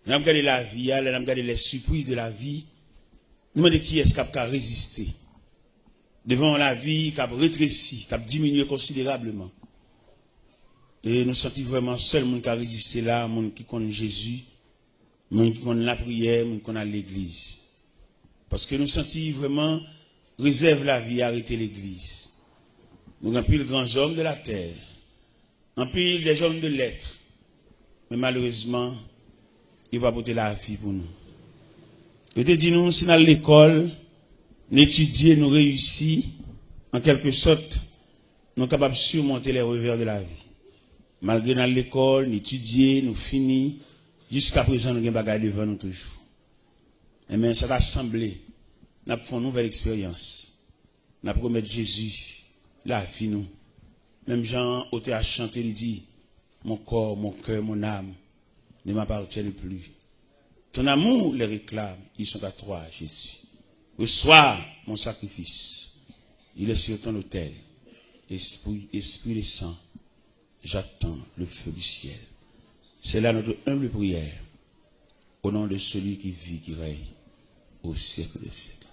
Nous avons regardé la vie, nous avons regardé les surprises de la vie. Nous demandons qui est-ce qui a résisté devant la vie qui a rétréci, qui a diminué considérablement. Et nous sentons vraiment seul monde qui a résisté là, monde qui connaît Jésus, monde qui connaît la prière, monde qui connaît l'église. Parce que nous sentons vraiment réserve la vie, arrêter l'église. Nous avons pile grands hommes de la terre, en pile des hommes de lettres. Mais malheureusement, il va porter la vie pour nous. Je te dis nous, si dans l'école, nous étudions, nous réussissons, en quelque sorte, nous sommes capables de surmonter les revers de la vie. Malgré dans l'école, nous étudions, nous finissons, jusqu'à présent, nous avons des bagages devant nous toujours. Et bien, ça va sembler, nous avons fait une nouvelle expérience. Nous avons promis Jésus, la vie nous. Même Jean, au théâtre chanté, il dit, mon corps, mon cœur, mon âme ne m'appartiennent plus. Ton amour les réclame, ils sont à toi, Jésus. Reçois mon sacrifice. Il est sur ton autel. Esprit et sang, j'attends le feu du ciel. C'est là notre humble prière, au nom de celui qui vit, qui règne, au siècle des siècles.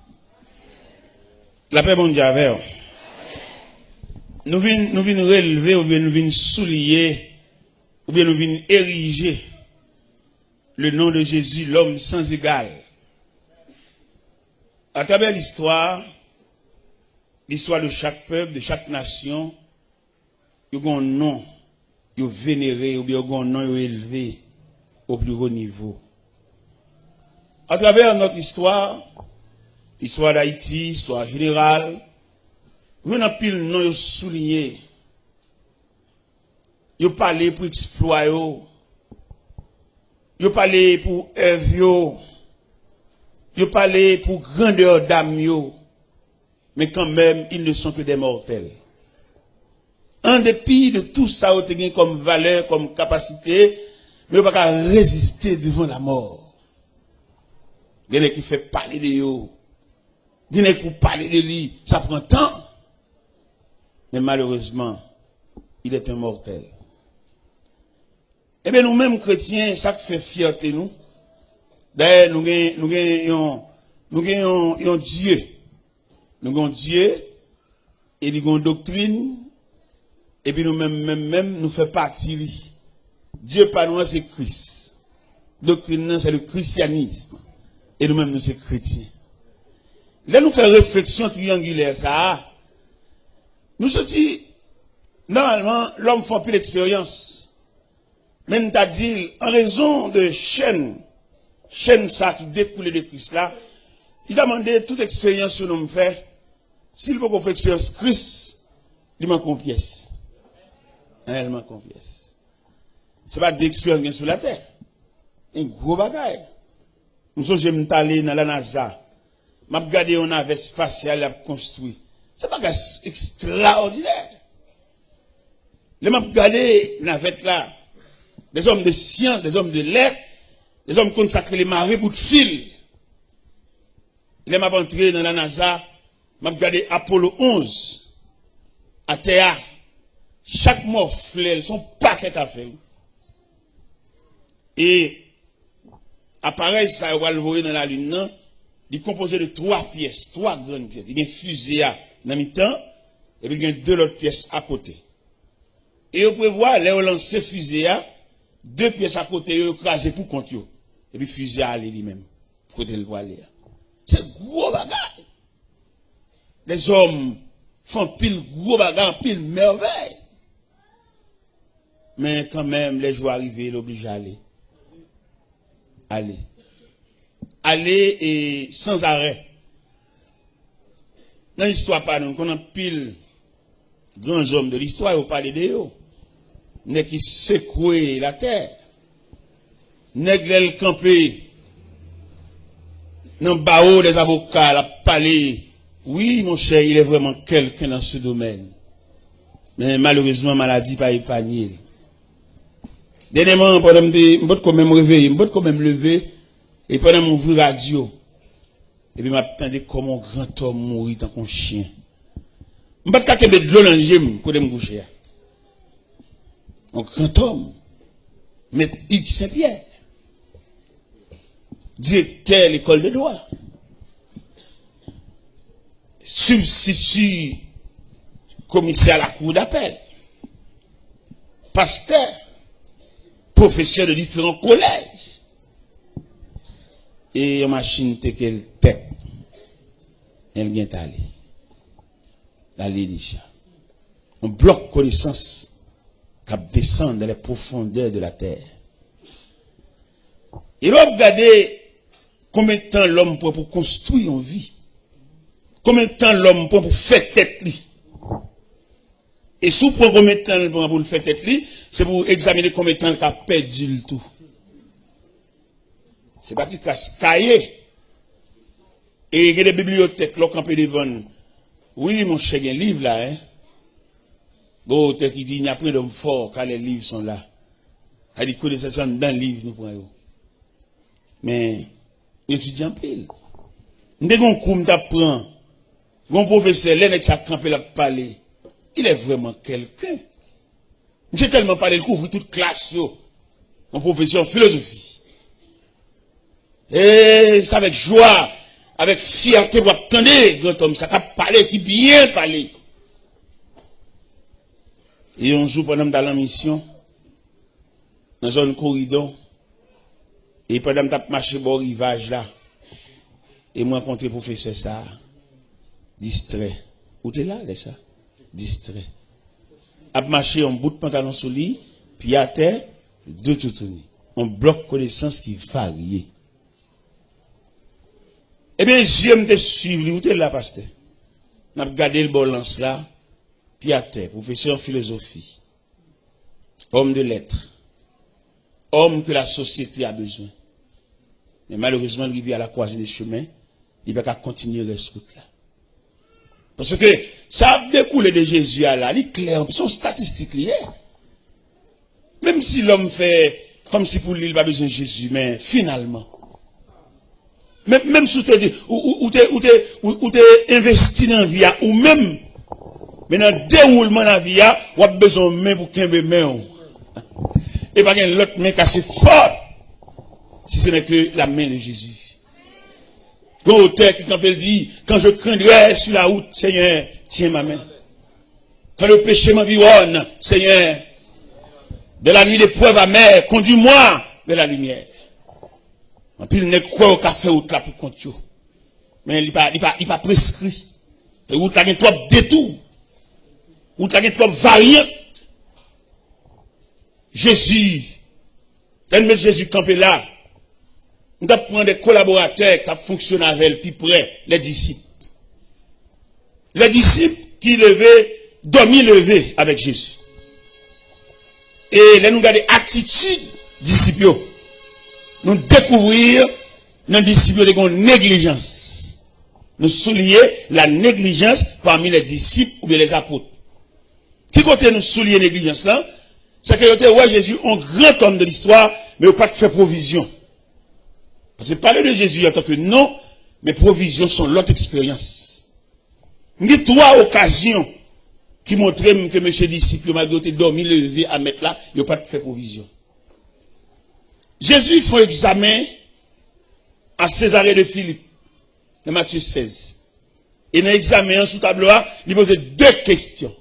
La paix bon Dieu avec vous. Nous venons relever, ou bien nous venons souligner, ou bien nous venons ériger le nom de Jésus, l'homme sans égal. À travers l'histoire de chaque peuple, de chaque nation, il y a un nom, il y a vénéré, ou bien il y a un nom élevé au plus haut niveau. À travers notre histoire d'Haïti, histoire générale, nous avons pile de noms soulignés. Ils ont parlé pour exploit, ils ont parlé pour œuvre, ils ont parlé pour grandeur d'âme, mais quand même, ils ne sont que des mortels. En dépit de tout ça, ils ont comme valeur, comme capacité, mais ils ne peuvent pas résister devant la mort. Il y en a qui fait parler de eux. Il y en a qui parler de lui. Ça prend temps. Mais malheureusement, il est un mortel. Eh bien, nous-mêmes chrétiens, ça fait fierté nous. D'ailleurs, nous avons Dieu. Nous avons Dieu, et nous avons une doctrine, et puis nous-mêmes, nous faisons partie. Dieu par nous, c'est Christ. Doctrine, c'est le christianisme. Et nous-mêmes, nous sommes chrétiens. Là, nous faisons réflexion triangulaire, ça. Nous sommes dit, normalement, l'homme fait plus d'expérience. Même t'as dit, en raison de chaîne ça qui découle de Christ là, il a demandé toute expérience que nous fait. S'il veut qu'on fasse expérience Christ, il manque une pièce. Il manque une pièce. Ce n'est pas d'expérience sur la terre. Un gros bagage. Nous sommes allés dans la NASA. Je vais regarder une navette spatiale à construire. C'est pas extraordinaire. Les m'a regardé la navette là. Des hommes de science, des hommes de lettres, des hommes consacrés les marées bout de fil. Les m'a entré dans la NASA, m'a regardé Apollo 11 à Théa. Chaque morphlet, son paquet à faire. Et appareil ça va le voir dans la lune, non? Il est composé de 3 pièces, 3 grandes pièces. Il y a une fusée dans le temps, et puis il y a 2 autres pièces à côté. Et vous pouvez voir, là, on lance ces fusées, 2 pièces à côté, on écrasé pour compte. Et puis fusée à aller lui-même. Côté le aller. C'est gros bagage. Les hommes font pile gros bagage, pile merveille. Mais quand même, les jours arrivés, il est obligé d'aller. Aller et sans arrêt. Dans l'histoire, pardon, qu'on a pile grands hommes de l'histoire, on parle de eux. N'est qui secoué la terre. N'est qui campé. Dans le barreau des avocats, la parler. Oui, mon cher, il est vraiment quelqu'un dans ce domaine. Mais malheureusement, maladie pas épargnée. Dernièrement, pendant que je peux quand même réveiller, je peux quand même lever, et pendant mon ouvrir radio, et puis m'attendais comme un grand homme mourir tant qu'un chien. Je ne peux pas de l'eau dans le gym, pour me coucher. Un grand homme, maître X Saint-Pierre. directeur de l'école de droit, substitut commissaire à la cour d'appel, pasteur, professeur de différents collèges, et une machine qu'elle tête, elle vient aller. La Lélisha. On bloque connaissance qui descend dans les profondeurs de la terre. Et là, regardez combien de temps l'homme prend pour construire une vie. Combien de temps l'homme prend pour faire tête lui. Et si vous prenez combien de temps l'homme prend pour faire tête lui, c'est pour examiner combien de temps il a perdu le tout. C'est pas qu'il a cahier. Et il y a des bibliothèques là campées devant. Oui, mon cher, il y a un livre là, hein. Bon, qui dit, il n'y a pas d'homme fort quand les livres sont là. Il dit, connaissance dans le livre, nous prenons. Mais, étudiant pile. Dès qu'on coum t'apprend, mon professeur, l'un qui a campé la parler, il est vraiment quelqu'un. J'ai tellement parlé, il couvre toute classe, yo. Mon professeur en philosophie. Et c'est avec joie, avec fierté, vous attendez, grand homme, ça a parlé, qui bien parlé. Et un jour, pendant dans la mission, dans un corridor, et pendant que je marché au rivage là, et moi rencontré le professeur ça, distrait. Où t'es là, ça? Distrait. A marché en bout de pantalon sous lit, puis à terre, deux tournées. On bloque connaissance qui varie. Eh bien, j'aime te suivre, où t'es là, pasteur? On a regardé le balance là, puis à terre, professeur en philosophie, homme de lettres, homme que la société a besoin. Mais malheureusement, il vit à la croisée des chemins, il va continuer ce truc-là. Parce que ça a découlé de Jésus à là, il est clair, son statistique lié. Même si l'homme fait comme si pour lui, il n'a pas besoin de Jésus, mais finalement, même si tu es investi dans la vie, ou même, mais dans le déroulement de la vie, on a besoin de main pour qu'un bébé. Et pas l'autre main cassée fort, si ce n'est que la main de Jésus. L'auteur qui, quand elle dit, quand je craindrai sur la route, Seigneur, tiens ma main. Quand le péché m'environne, Seigneur, de la nuit d'épreuve amère, conduis-moi vers la lumière. En plus, il n'est quoi au café ou là pour compter. Mais il n'est pas prescrit. Et où tu as trop détour. Où tu as trop variante. Jésus, Jésus campé là. On doit prendre des collaborateurs qui fonctionnent avec elle, puis près, les disciples. Les disciples qui levaient, dormi levé avec Jésus. Et là, nous regardons l'attitude disciples. Nous découvrir dans les disciples de négligence. Nous souligner la négligence parmi les disciples ou bien les apôtres. Qui côté nous souligner la négligence là? C'est que ouais, Jésus, un grand homme de l'histoire, mais il n'a pas fait provision. Parce que parler de Jésus en tant que non, mais provisions sont l'autre expérience. Nous avons trois occasions qui montraient que M. disciple, malgré qu'il dormi, levé à mettre là, il n'a pas fait provision. Jésus fait un examen à Césarée de Philippe, dans Matthieu 16. Et dans l'examen, sous tableau, il pose deux questions.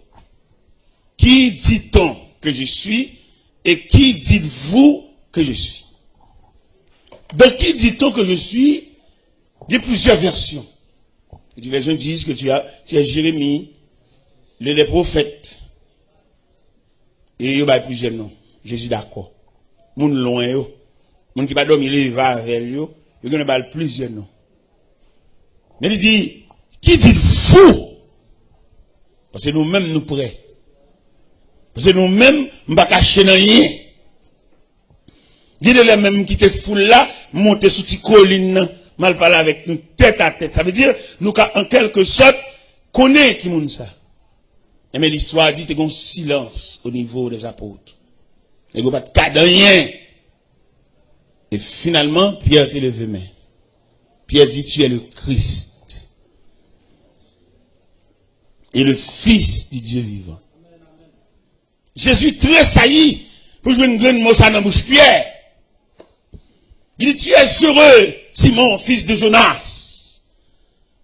Qui dit-on que je suis et qui dites-vous que je suis? Dans qui dit-on que je suis? Il y a plusieurs versions. Les gens disent que tu es Jérémie, les prophètes. Et il y a plusieurs noms. Jésus d'accord. Moun loin yo. Moun qui va dormir, il va avec yo. Il y a plusieurs noms. Mais il dit, qui dites-vous? Parce que nous-mêmes nous prêts. Parce que nous-mêmes, nous ne pas cacher rien. Dis-le même qui te foule là, monter sous cette colline, mal parler avec nous, tête à tête. Ça veut dire, nous, en quelque sorte, connaît qui moun ça. Et mais l'histoire dit, qu'il y a un silence au niveau des apôtres. Il n'y a pas de cas de rien. Et finalement, Pierre te levé main. Pierre dit, tu es le Christ. Et le Fils du Dieu vivant. Jésus très sailli pour jouer une grande mot ça dans la bouche Pierre. Il dit, tu es heureux Simon, fils de Jonas.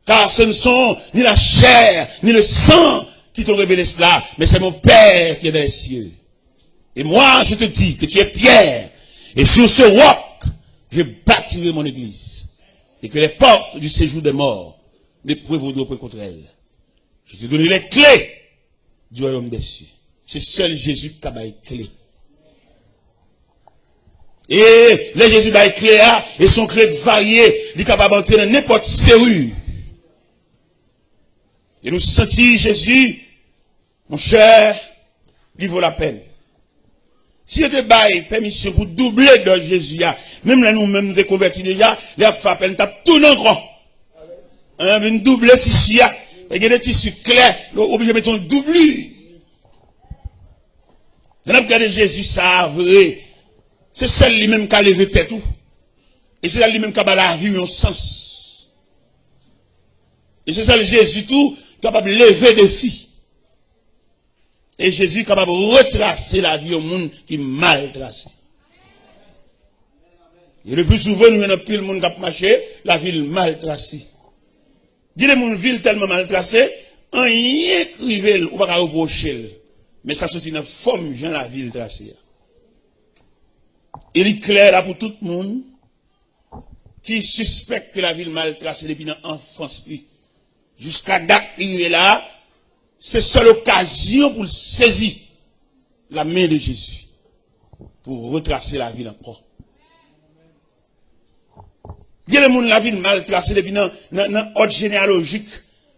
Car ce ne sont ni la chair, ni le sang qui t'ont révélé cela, mais c'est mon Père qui est dans les cieux. Et moi, je te dis que tu es Pierre, et sur ce roc, je bâtirai mon église, et que les portes du séjour des morts ne prévaudront pas contre elle. Je te donne les clés du royaume des cieux. C'est seul Jésus qui a les clés. Et les Jésus a les clés, et son clé variées, il est capable d'entrer dans n'importe serrure. Et nous sentir Jésus, mon cher, il vaut la peine. Si vous avez permission pour doubler de Jésus, même là nous-mêmes nous convertis déjà, les femmes, nous tapent tout dans le grand. Une double tissu, il y a des tissus clairs, obligé de mettre un doublure. Nous avons regardé Jésus, ça vrai. C'est celle lui-même qui a levé tête tout. Et c'est celle lui-même qui a la vie en sens. Et c'est celle Jésus tout, capable de lever des filles. Et Jésus est capable de retracer la vie au monde qui est mal tracé. Et le plus souvent, nous avons plus le monde qui a marché, la ville mal tracée. Dis les monde ville tellement mal tracée, en y écrivait ou pas reprocher. Mais ça c'est une forme de la ville tracée. Il est clair là pour tout le monde qui suspecte que la ville mal tracée depuis l'enfance. Jusqu'à date, il est là. C'est seule occasion pour saisir la main de Jésus. Pour retracer la ville encore. Il y a des gens la ville mal tracée depuis dans l'ordre généalogique.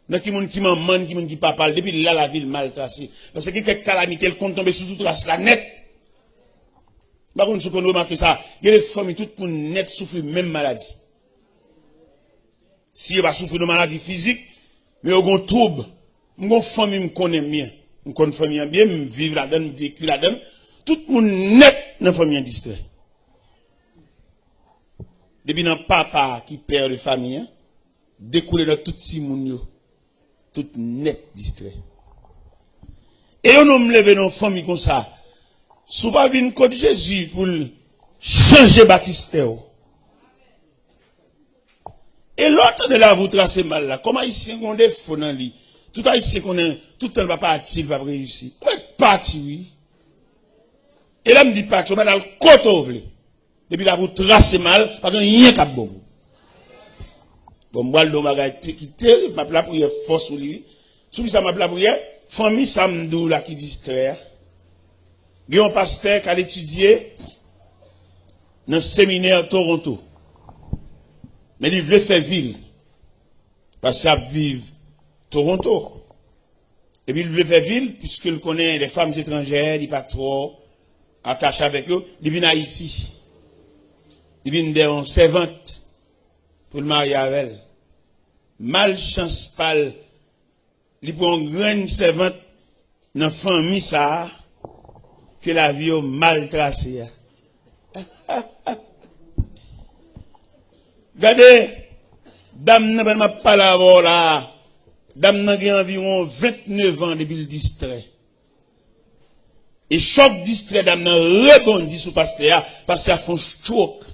Dans qui monde qui m'emmène, qui monde qui pas parle. Depuis là, la ville mal tracée. Parce que quelques calamités, elles comptent tomber sur toute la net. Par contre, si on remarque ça, il y a des familles, tout le monde net souffre de même maladie. Si il va souffrir de maladie physique, mais il y a un trouble. Mon famille me connaît bien. Je connais famille bien, je vis là-dedans, je vécu là-dedans. Tout le monde net dans la famille distrait. Depuis dans papa qui perd de famille, découle dans tout petit monde, tout net distrait. Et on me lève dans une famille comme ça. Si pas venir contre Jésus pour changer Baptiste. Et l'autre de là, vous tracez mal là. Comment ici on est faux dans lui? Tout à ici qu'on est, tout le temps va partir, va réussir. On est parti, oui. Et là, me dit pas que on va dans le côté. Depuis là, vous tracez mal, parce qu'il n'y a rien qu'à bon. Bon, moi, le bagage qui terrible, ma la prière force sur lui. Sous ça, ma la prière, famille Samdou là qui distrait. Il y a un pasteur qui a étudié dans le séminaire Toronto. Mais il veut faire ville. Parce qu'il vit Toronto. Et puis il veut faire ville, puisqu'il connaît les femmes étrangères, il n'est pas trop attaché avec eux. Il vient ici. Il vient d'une servante pour le marier avec elle. Malchance pâle. Il prend une grande servante dans la famille ça, que la vie est mal tracée. Regardez, dame n'a pas parlé là. Dame n'a environ 29 ans depuis le distrait. Et choc distrait, dame n'a rebondi sur pasteur, parce qu'elle a fait un choc.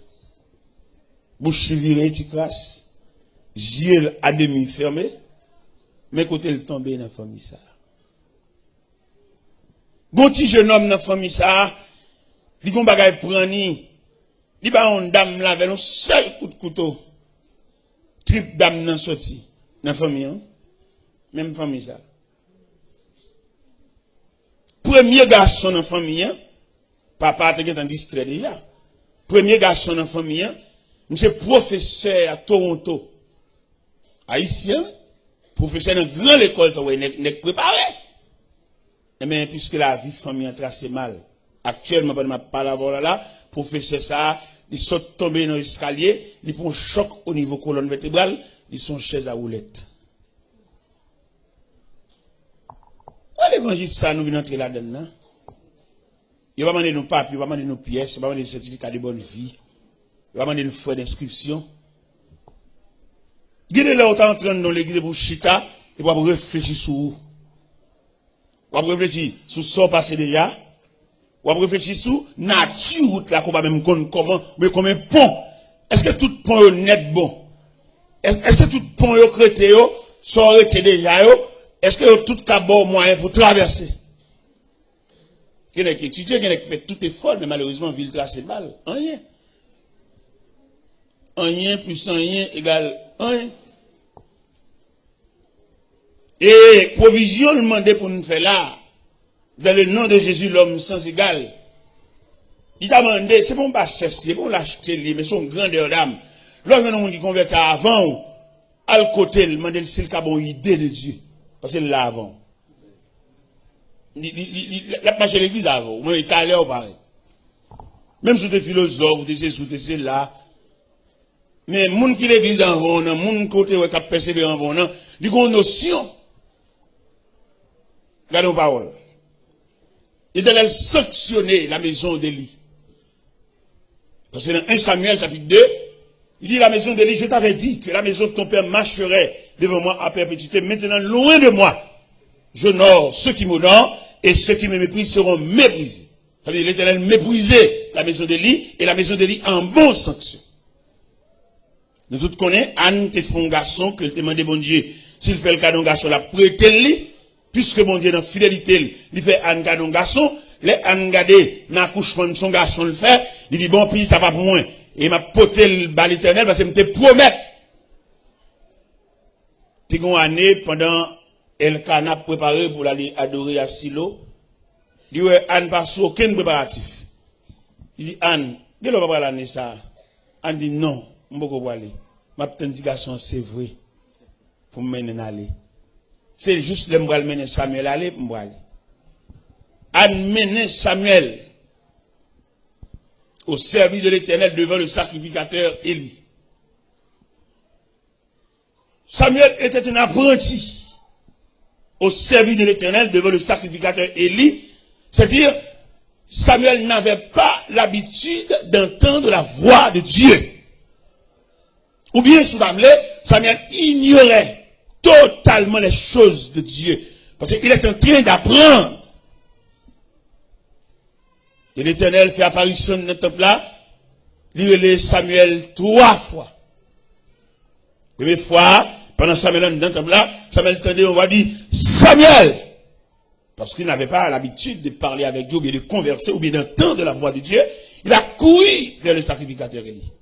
Bouche virée, tu crasses. Yeux à demi fermés. Mais côté le tombé dans la famille ça. Bon petit jeune homme dans la famille ça, il gon bagay prani. Il ba on dame là avec un seul coup de couteau. Trip dame nan sorti dans la famille hein. Même famille ça. Premier garçon dans la famille hein. Papa était en distrait déjà. Premier garçon dans la famille hein. Monsieur professeur à Toronto. Haïtien, professeur dans grande école, n'est préparé. Mais puisque la vie famille a tracé mal, actuellement, pendant ma parole là, professeur ça, il saute tomber dans l'escalier, il prend un choc au niveau colonne vertébrale, ils sont chaise à roulette. L'évangile ça, nous venons entrer là-dedans. Il va demander nos papiers, il va demander nos pièces, il va demander des certificats de bonne vie, il va demander nos frais d'inscription. Gardez là, autant entrer dans l'église pour chita, et pour réfléchir sur où. Pour réfléchir sur ce qui passé déjà. Pour réfléchir sur nature, là, qu'on va même connaître comment, mais comme un pont. Est-ce que tout pont est net bon? Est-ce que tout pont est crété, sont arrêtés déjà, est-ce que tout cas bon moyen pour traverser? Quelqu'un qui étudie, quelqu'un qui fait tout effort, mais malheureusement, ville tracée mal. Rien. Rien plus rien égale rien. Et provision demandée pour nous faire là, dans le nom de Jésus, l'homme sans égal. Il t'a demandé, c'est bon pas c'est bon l'acheter, mais son grandeur d'âme. L'homme qui convertit avant, à le côté, il demande s'il a une idée de Dieu. Parce que là avant. Il a marché l'église avant, il est allé au pareil. Même si tu es philosophe, tu es là. Mais les gens qui l'église avant, les gens qui ont persévéré avant, ils ont une notion. Regardez nos paroles. Il a sanctionné la maison d'Élie. Parce que dans 1 Samuel chapitre 2, il dit la maison d'Élie, je t'avais dit que la maison de ton père marcherait devant moi à perpétuité. Maintenant, loin de moi, j'honore ceux qui m'honorent et ceux qui me méprisent seront méprisés. Ça veut dire l'Éternel méprisait la maison d'Élie et la maison d'Élie en bon sanction. Nous tous connaissons, Anne te fait un garçon que te demande bon Dieu. S'il fait le cadeau garçon, la prête-lui, puisque mon Dieu dans fidélité, il fait Anne cadeau garçon, les Anne gardé dans l'accouchement de son garçon le fait, il dit bon, puis ça va pour moi. Et il m'a poté le bal éternel parce qu'il me promet. T'es une année pendant Elkana préparé pour aller adorer à Silo. Il dit Anne pas sur aucun préparatif. Il dit Anne, dès lors va l'année ça. Anne dit non, je ne peux pas aller. Ma petite garçon c'est vrai. Faut me mener aller. C'est juste le m'bral mener Samuel aller, m'bral. Anne mener Samuel au service de l'Éternel devant le sacrificateur Élie. Samuel était un apprenti au service de l'Éternel devant le sacrificateur Élie. C'est-à-dire, Samuel n'avait pas l'habitude d'entendre la voix de Dieu. Ou bien, sous Samuel ignorait totalement les choses de Dieu. Parce qu'il est en train d'apprendre. Et l'Éternel fait apparition dans le temple là. Il relève Samuel 3 fois. Première fois, pendant Samuel dans le temple là, Samuel entendait, on va dire, Samuel! Parce qu'il n'avait pas l'habitude de parler avec Dieu, ou bien de converser, ou bien d'entendre la voix de Dieu. Il a couru vers le sacrificateur Élie.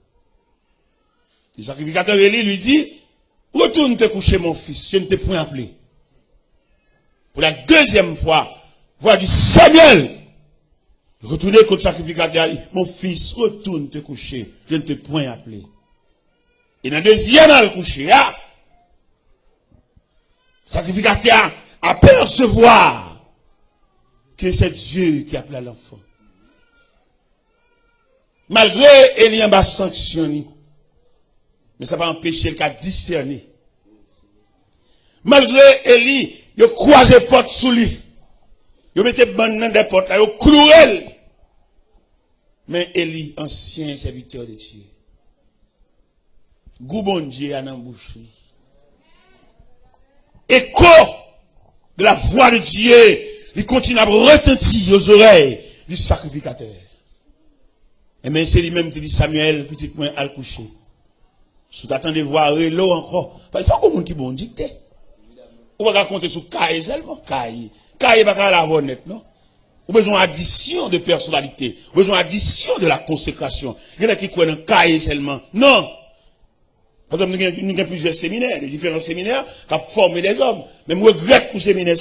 Le sacrificateur Élie lui dit, retourne te coucher mon fils, je ne t'ai point appelé. Pour la deuxième fois, voix dit, Samuel! Retournez contre le sacrificateur, mon fils, retourne te coucher, je ne t'ai point appelé. Et dans le deuxième, à le coucher, le sacrificateur apercevoir que c'est Dieu qui appelle l'enfant. Malgré Élie a sanctionné, mais ça va empêcher le cas discerner. Malgré Élie, il a croisé porte sous lui. Il mettait bonne dans des portes, il a cloué. Mais Élie, ancien serviteur de Dieu, goût bon Dieu en embouché. Écho de la voix de Dieu, il continue à retentir aux oreilles du sacrificateur. Et même c'est lui-même qui dit Samuel, petit point à le coucher. Si tu attends de voir l'eau encore, il faut qu'on qui bon dicté. On va compter sur Caï seulement. Caï va pas la honnête, non? Ou besoin d'addition de personnalité, besoin d'addition de la consécration. Il y en a qui croient dans Caï seulement. Non! Par exemple, nous avons plusieurs séminaires, des différents séminaires qui ont formé des hommes. Mais je regrette pour ces séminaires,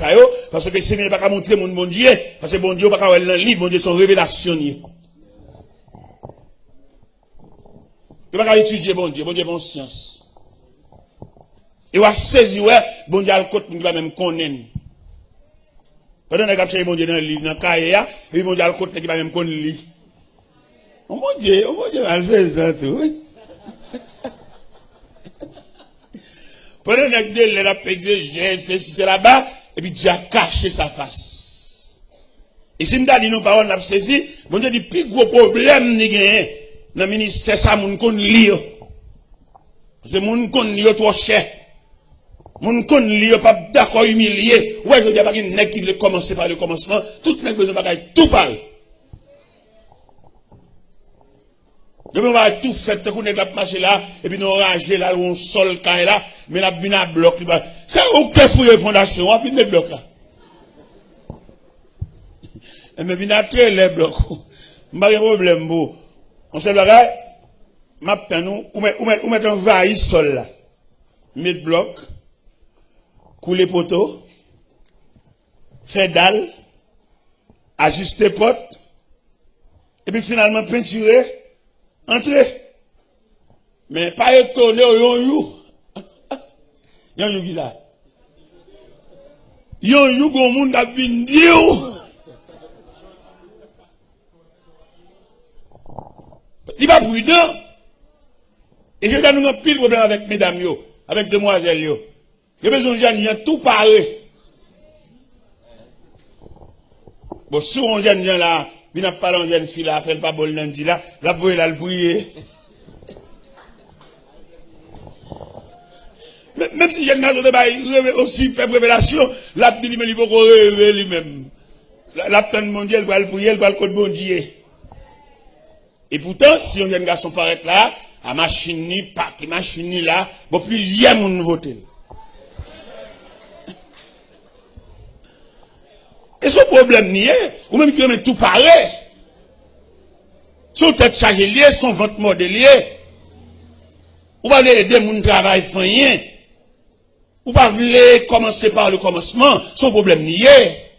parce que les séminaires ne peuvent pas montrer mon bon Dieu, parce que bon Dieu ne peut pas avoir un livre, bon Dieu sont révélationniers. Il ne peut pas étudier bon Dieu bon science. Il va saisir, bon Dieu, à le côté, il va même connaître. Pendant que je bon Dieu dans le livre, dans le cahier, et puis bon Dieu, à le côté, il va même connaître. Oh mon Dieu, je fais ça tout. Pendant que Dieu l'a fait, c'est là-bas, et puis Dieu a caché sa face. Et si nous avons dit nos paroles, nous avons saisi, bon Dieu dit, plus gros problème, nous avons dans le ministère, c'est ça, nous avons lire. Parce que nous avons lire trop cher. Nous avons lire, pas d'accord, humilié. Ouais, je dis, pas qu'il qui veut commencer par le commencement, tout le monde besoin de tout parler. Depuis on va tout faire, tant qu'on est marché là, et puis nous ranger là, on sol là, mais la bine à bloc. C'est aucun fouille fondation, on a mis les blocs là. Mais vient à très les blocs. Pas de problème, bon. On sait le gars, maintenant nous, ou met un vaille sol là. Mettre bloc, couler poteau, faire dalle, ajuster porte, et puis finalement peinturer, entrer. Mais pas étonner yon you. Yon you qui ça? Yon you gon moun da vin diou. Il va prudent. Et je donne un pile problème avec mesdames yo, avec demoiselles yo. Il y a besoin de gens tout parler. Bon, si on jeune gens là, il n'a pas de jeune fille là, fait pas bon lundi là, la boue là le prier. Même si jeune n'a aussi fait révélation, la dit mais il faut rêver lui-même. La tante mondiale va le prier, elle va le code bon Dieu. Et pourtant, si un jeune garçon paraît là, à machine ni pas, qui machine ni là, bon, plusieurs moun votent. Et ce problème n'y est, ou même qui aime tout parler. Son tête chargée liée, son ventre modélié. Ou pas aider moun travail rien. Ou pas voulez commencer par le commencement, son problème n'y est.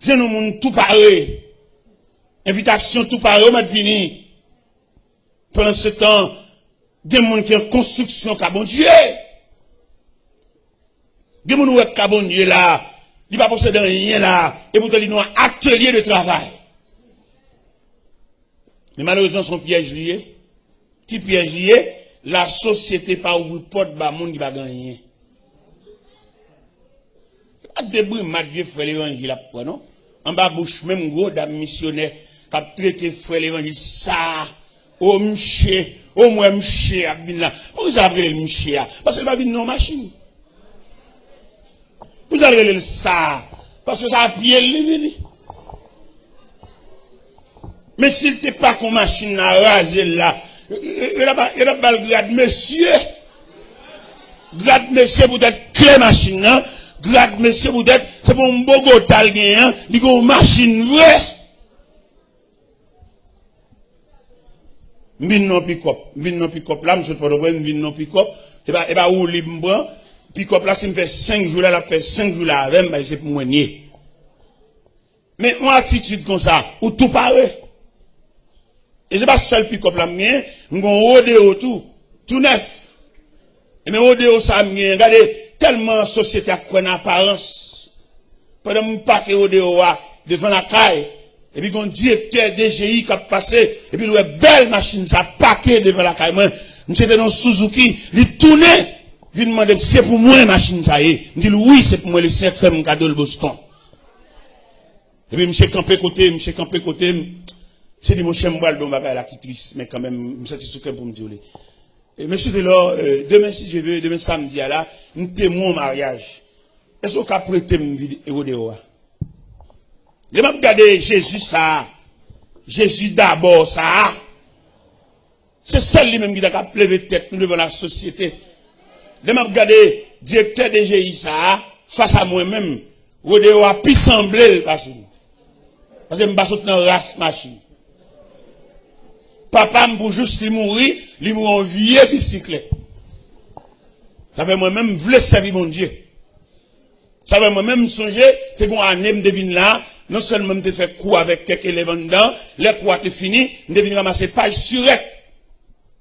Je nous moun tout parler. Invitation tout parler, on m'a fini. Pendant ce temps, des gens qui ont construction cabon Dieu. Des gens qui ont cabon Dieu là, ils ne possédent rien là, et pourtant ils ont un atelier de travail. Mais malheureusement, son piège lié. Qui piège lié? La société pas ouvrir porte ba moun qui va gagner. Pas de bruit, Dieu fait l'évangile après, non? En bas bouche, même gros dame missionnaire, qui a traité frère l'évangile, ça, oh m'ché, oh moi m'ché, abin pourquoi ça appelle le m'ché? Parce que va venir non machine. Vous allez le ça, parce que ça a pied le mais s'il n'était pas qu'on machine à raser là, il a pas le grade monsieur. Grade monsieur pour être clé machine, hein? Grade monsieur pour être, c'est pour un beau gotal gagnant, il y a une machine vraie. Vin non pick-up, là, monsieur Podobren, vin non pick-up, et bah, où libre, pick-up là, si me fait 5 jours là, la fait 5 jours là, avec, bah, c'est pour moi nier. Mais, une attitude comme ça, où tout paraît. Et c'est pas seul pick-up là, mais, on rodeo tout neuf. Et mais rodeo ça, regardez, tellement société a quoi en apparence. Pendant mon paquet rodeo devant la caille, et puis qu'on directeur DGI qui a passé, et puis une belle machine, ça paquet devant la caille. Moi, j'étais dans Suzuki, il tournait, il demandait, c'est pour moi machine ça y est. Il dit, oui, c'est pour moi, les 5 fait mon cadeau le Boston. Et puis, monsieur campé côté, c'est dit, mon chien m'boile bon bagay la qui triste, mais quand même, je suis satisfait pour me dire. Et monsieur Delors, demain, si je veux, demain samedi, là, nous témoin au mariage. Est-ce qu'on peut prêter une vidéo de oua? Je vais regarder Jésus ça. Jésus d'abord ça. C'est celle lui-même qui a levé tête devant la société. Je vais regarder directeur de GI ça, face à moi-même. Rodeo a pu sembler le passé. Parce que je ne suis pas dans la race machine. Papa pour juste lui mourir en vieux bicyclette. Ça fait moi-même voulais servir mon Dieu. Ça fait moi-même songer, t'es qu'on année me devine là, non seulement me fait coup avec quelques éléments dedans, les coups t'es fini, me devine ramasser page surette.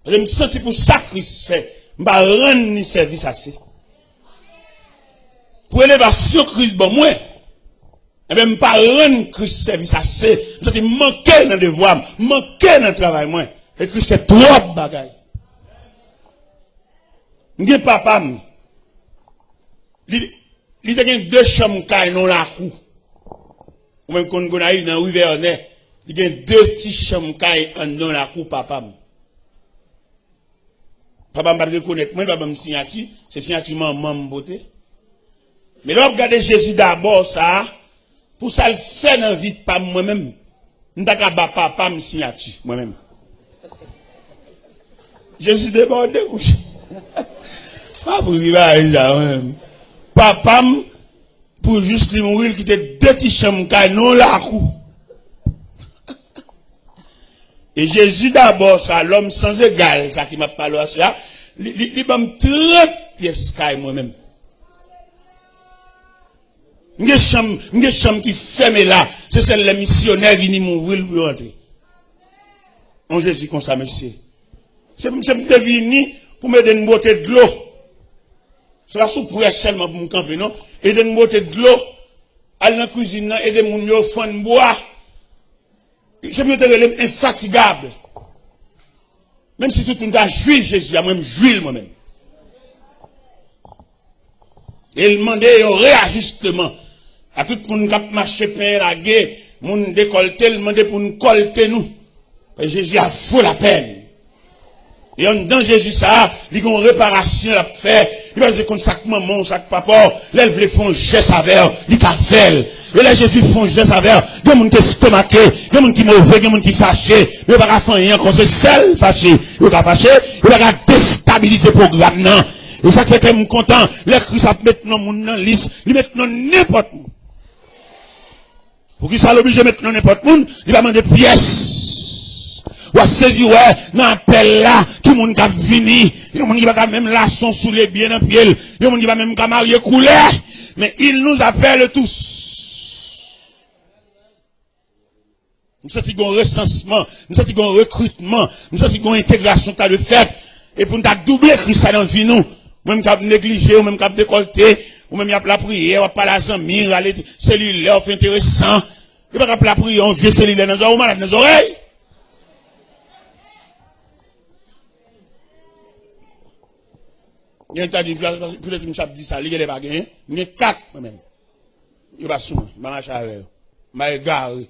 Je me sens pour ça Christ fait, m'a rendre ni service assez. Pour élévation Christ bon moi. Et même pas rendre Christ service assez. Je te manquer dans le devoir, manquer dans le travail, moi. Et Christ fait trop bagaille. M'gé papa, il a 2 chambres dans la cour. Ou même quand on arrive dans rue Vernet, il a 2 petites chambres dans la cour, papa. Papa m'a reconnaître, moi, papa m'a signature, c'est signature maman beauté. Mais là, regardez Jésus d'abord, ça, pour ça le faire dans la vie de pas moi-même. M'taka ba papa me signature moi-même. Je suis débordé couché. Pas pour y aller ça même. Papa pour juste lui mourir qui était deux petits chambres canon la cou. Et Jésus d'abord ça l'homme sans égal ça qui m'a parlé à ça, il m'a 30 pièces caille moi-même. M'ge chambre qui ferme là, c'est celle les missionnaires qui viennent mourir pour rentrer. On Jésus comme ça monsieur. C'est devenu pour me donner une beauté de l'eau. C'est la soupe pour seulement pour me camper, non? Et donner une beauté de l'eau. Aller dans la cuisine, aider mon yo, faire bois. Je me suis infatigable. Même si tout le monde a joué Jésus, a même joué moi-même. Et il demandait un réajustement. À tout le monde qui a marché pain la guerre, moun décolleté, il demandait pour nous colter nous. Et Jésus a fou la peine. Et en dedans Jésus ça, il y a une réparation à faire. Il va dire comme ça que maman, ça que papa, là il voulait faire un geste avec, il a fait. Et là Jésus fait un geste avec, il y a des gens qui sont stomaqués, il y a des gens qui sont mauvais, il y a des gens qui sont fâchés, mais il n'y a pas faire rien quand c'est seul fâché. Il va fâché, il va déstabiliser le programme. Non. Et ça fait que je suis content, les Christ a maintenant mon dans liste, il met n'importe où. Pour qui ça l'oblige de mettre n'importe où, il va demander pièces. Ou à saisir, ouais, dans l'appel là, qui moun kap vini, yon moun qui va même laçon sous les biens dans pied, yon moun qui va même marier couler, mais il nous appelle tous. Nous sentons qu'on recensement, nous sentons qu'on recrutement, nous sentons qu'on intégration t'as le fait, et pour nous t'as doublé Christ dans vie nous, même qu'à négliger, ou même qu'à décolleter, ou même y a la prière, ou pas la zamir, aller cellulaire, fait intéressant, il va pas la prière, on vieux cellulaire dans les oreilles, malade dans les oreilles. Il y a un dit, peut-être que je me dit ça, il y a des bagages, il y a 4 moi-même. Il va soumettre, il va marcher avec eux, il va égarer.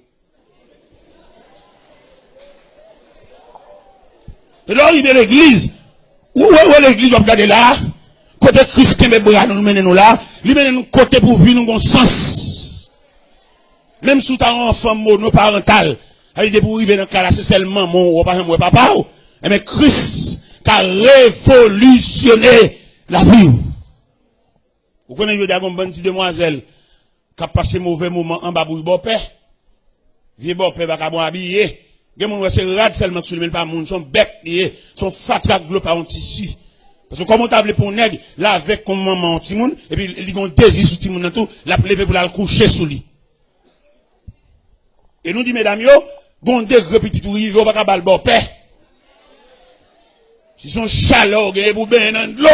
Et là, il y a l'église. Où est l'église, on va regarder là, côté Christ qui nous mène nous là, il mène nous côté pour vivre nous bon sens. Même si tu as un enfant monoparental, il dit pour vivre dans le cas là, c'est seulement mon papa, mais Christ qui a révolutionné la vie. Vous connaissez, je dis à une bonne petite demoiselle qui a passé mauvais moment en bas pour le beau-père. Vieux beau-père va pas habiller. Les gens c'est rad seulement sur le pas moun, son bec lié, son fatak vlo par un tissu. Parce que comment t'as pour nèg, là avec comme maman petit moun et puis il gon désir sur petit moun tout, la lever pour la coucher sous lui. Et nous dit mesdames yo, gon degré petit tout rive pas ka bal beau-père. Si son chaleur gagne pour ben dans l'eau.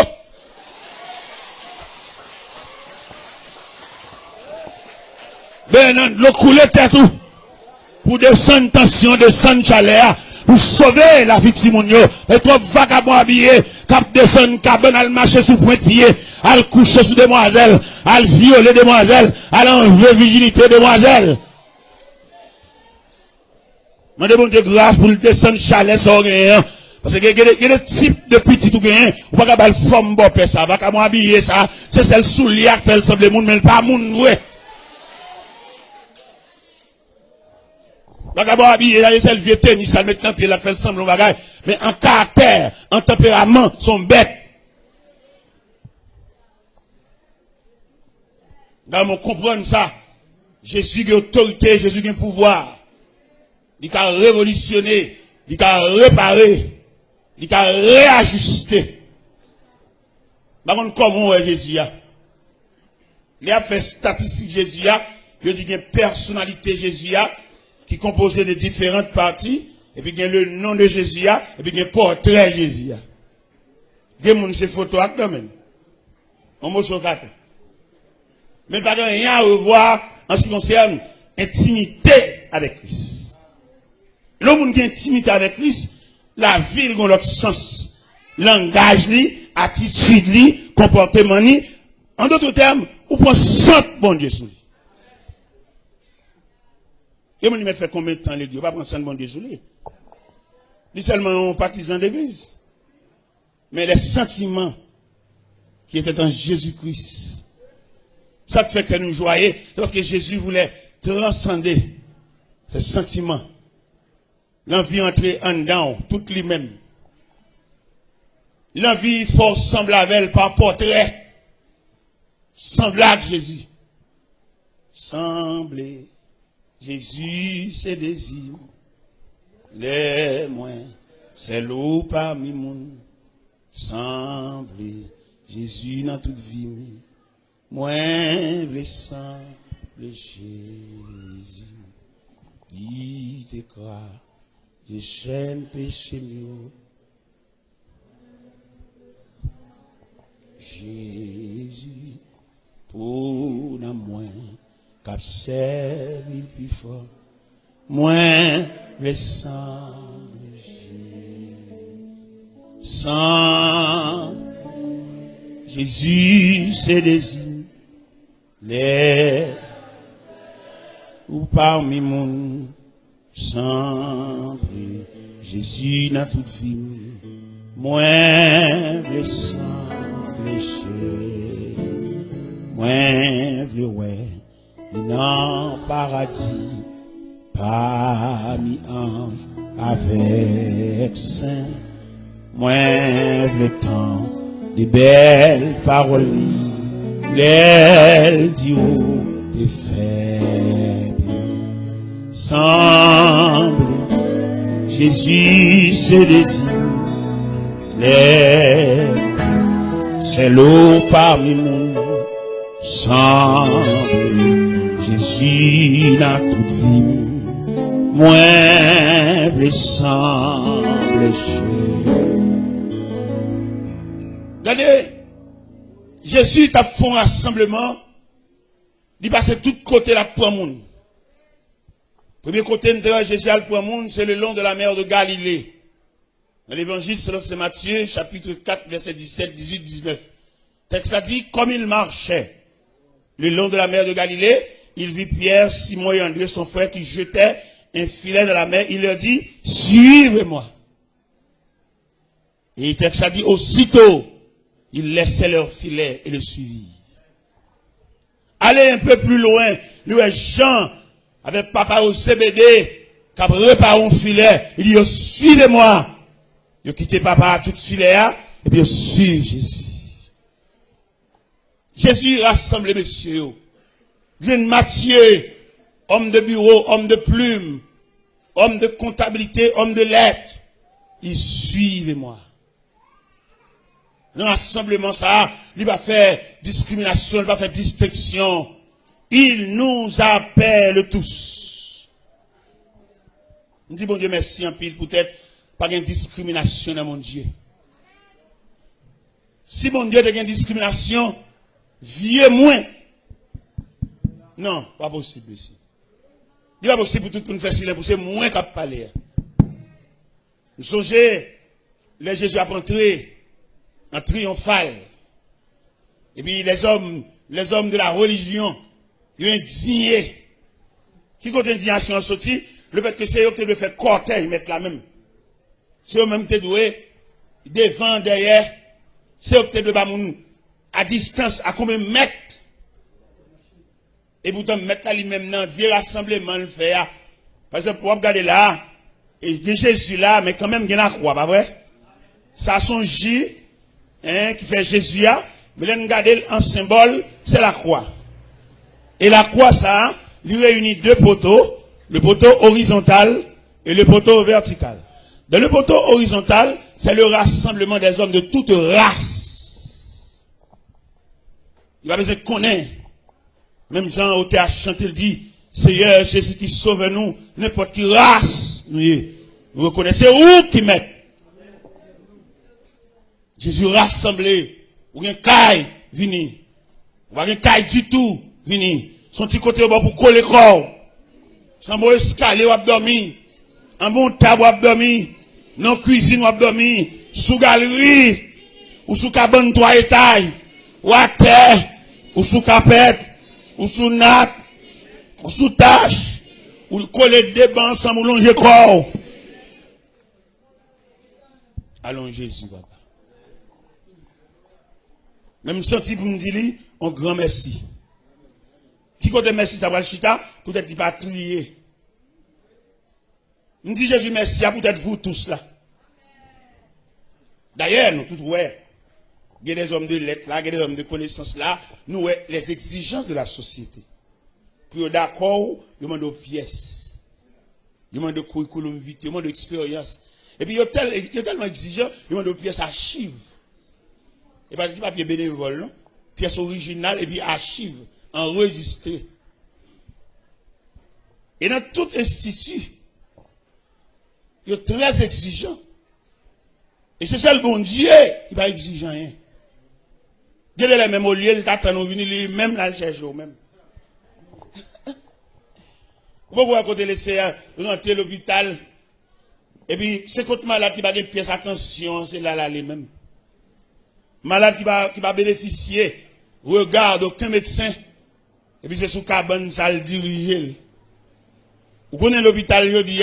Ben dans l'eau couler tête tout. Pour descendre tension, descendre chaleur, pour sauver la vie de Simonio. Et toi, vagabond habillé, cap descendre cabane, al marcher sous point de pied, al coucher sous demoiselle, al violer demoiselle, al enlever virginité demoiselle. Mandez bon Dieu grâce pour le descendre chaleur sans rien. Parce que il y a des types de petits tout gain, ou pas qu'à forme bon père ça, vagabond habillé ça, c'est celle soulier qui fait le semble monde, mais pas monde ouais. Vagabond habillé, là, c'est le vieux tennis, ça met en pied, la fait le semble, bagage. Mais en caractère, en tempérament, sont bêtes. Dans mon comprendre ça, Jésus a autorité, Jésus a pouvoir. Il a révolutionné, il a réparé, il a réajusté. Par contre, comment est Jésus a? Il a fait statistique Jésus a, il a dit qu'il y a une personnalité Jésus a, qui composait de différentes parties, et puis il y a le nom de Jésus, et puis il y a le portrait de Jésus. Il y a ces photos quand même. On m'a sur 4. Mais pas rien à revoir en ce qui concerne intimité avec Christ. L'homme qui a intimité avec Christ, la vie a l'autre sens. Langage, attitude, comportement, en d'autres termes, on prend 100 bon Dieu sur lui. Et mon fait combien de temps l'église? On va prendre ça de bon Dieu sous lui. Lui seulement un partisan d'église. Mais les sentiments qui étaient en Jésus-Christ, ça fait que nous joyons, c'est parce que Jésus voulait transcender ces sentiments L'envie entrer en dedans, toute lui-même. L'envie faut semblable avec elle par portrait. Semblable Jésus. Sembler Jésus, ses désirs. Les moins, c'est l'eau parmi moun. Sembler Jésus dans toute vie. Moins les sembler Jésus. Il te croit. Des chaînes péché mieux. Jésus, pour la moins, cap servi plus fort, moins ressemble sans Jésus, ses désirs, les ou parmi mon semble Jésus dans toute vie, moins blessant, blessé, moins vle ouais, dans paradis, parmi anges avec saints, moins le temps des belles paroles, l'aile du haut des faibles, semble Jésus se désire, c'est l'eau parmi nous, semble Jésus dans toute vie, moins blessant, blessé. Regardez, Jésus t'a fait un rassemblement, il passe de tous côtés là pour le monde. Premier côté de Jésus pour le monde, c'est le long de la mer de Galilée. Dans l'évangile, c'est Matthieu, chapitre 4, verset 17, 18, 19. Le texte a dit, comme il marchait le long de la mer de Galilée, il vit Pierre, Simon et André, son frère, qui jetaient un filet dans la mer. Il leur dit, suivez-moi. Et le texte a dit, aussitôt, ils laissaient leur filet et le suivirent. Allez un peu plus loin, nous, Jean, avec papa au CBD, qui a préparé un filet, il dit, suivez-moi. Il a quitté papa à tout filet, et puis il suit Jésus. Jésus rassemble messieurs. Jeune Matthieu, homme de bureau, homme de plume, homme de comptabilité, homme de lettres. Il suivez-moi. Dans l'assemblement, ça, il va faire discrimination, il va faire distinction. Il nous appelle tous. On dit, bon Dieu, merci en pile, peut-être, pas de discrimination dans mon Dieu. Si mon Dieu a une discrimination, vieux moins. Non, pas possible ici. Il n'est pas possible pour tout le monde faire silence, pour c'est moins qu'à parler. Vous songez, les Jésus a entré en triomphal. Et puis les hommes de la religion, ils ont indigné. Qui compte indignation sorti? Le fait que c'est eux qui doivent faire cortège, mettre la même. C'est eux-mêmes qui doivent devant, derrière. C'est eux qui doivent à distance, à combien de mètres? Et pourtant, mettre là lui-même dans le vieux rassemblement, le faire. Par exemple, pour regarder là, et il y a Jésus là, mais quand même, il y a la croix, pas vrai? Ça, son J, qui fait Jésus là, mais là, regardez en symbole, c'est la croix. Et la croix, ça, lui réunit deux poteaux, le poteau horizontal et le poteau vertical. Dans le poteau horizontal, c'est le rassemblement des hommes de toute race. Il va besoin de connaître. Même Jean au théâtre chanté, il dit, Seigneur Jésus qui sauve nous, n'importe qui race, vous reconnaissez où qui met. Jésus rassemblé, ou un caille, vini. Ou un caille du tout, vini. Son petit côté au bas pour coller corps. Son bon escalier ou abdomen. Un bon table ou abdomen. Non cuisine ou abdomen. Sous galerie. Ou sous cabane 3 étages. Ou à terre. Ou sous capette. Ou sous natte. Ou sous tâche. Ou coller des bancs ensemble ou longer corps. Allons Jésus, papa. Même senti pour me dire, un grand merci. Qui côté merci, ça va le chita, peut-être qu'il va trier. Je dis Jésus merci à peut-être vous tous là. D'ailleurs, nous tous, ouais, il y a des hommes de lettres là, il y a des hommes de connaissances là, nous, ouais, les exigences de la société. Puis d'accord, il demande aux pièces. Il demande de curriculum vitae, il demande d'expérience. Et puis il est tellement exigeant, il demande aux pièces archives. Et pas du papier bénévole, non? Pièces originales et puis archives, enregistrées. Et dans tout institut, il est très exigeant. Et c'est ça le bon Dieu qui va exiger rien. Dieu est le même au lieu, il t'attend, nous venir lui même là le chercher au même. Vous pouvez côté laisser rentrer l'hôpital. Et puis, c'est contre malade qui va gagner pièce attention, c'est là les mêmes. Malade qui va bénéficier, regarde aucun médecin. Et puis c'est sous cabane, ça le dirige. Vous connaissez l'hôpital, je dis,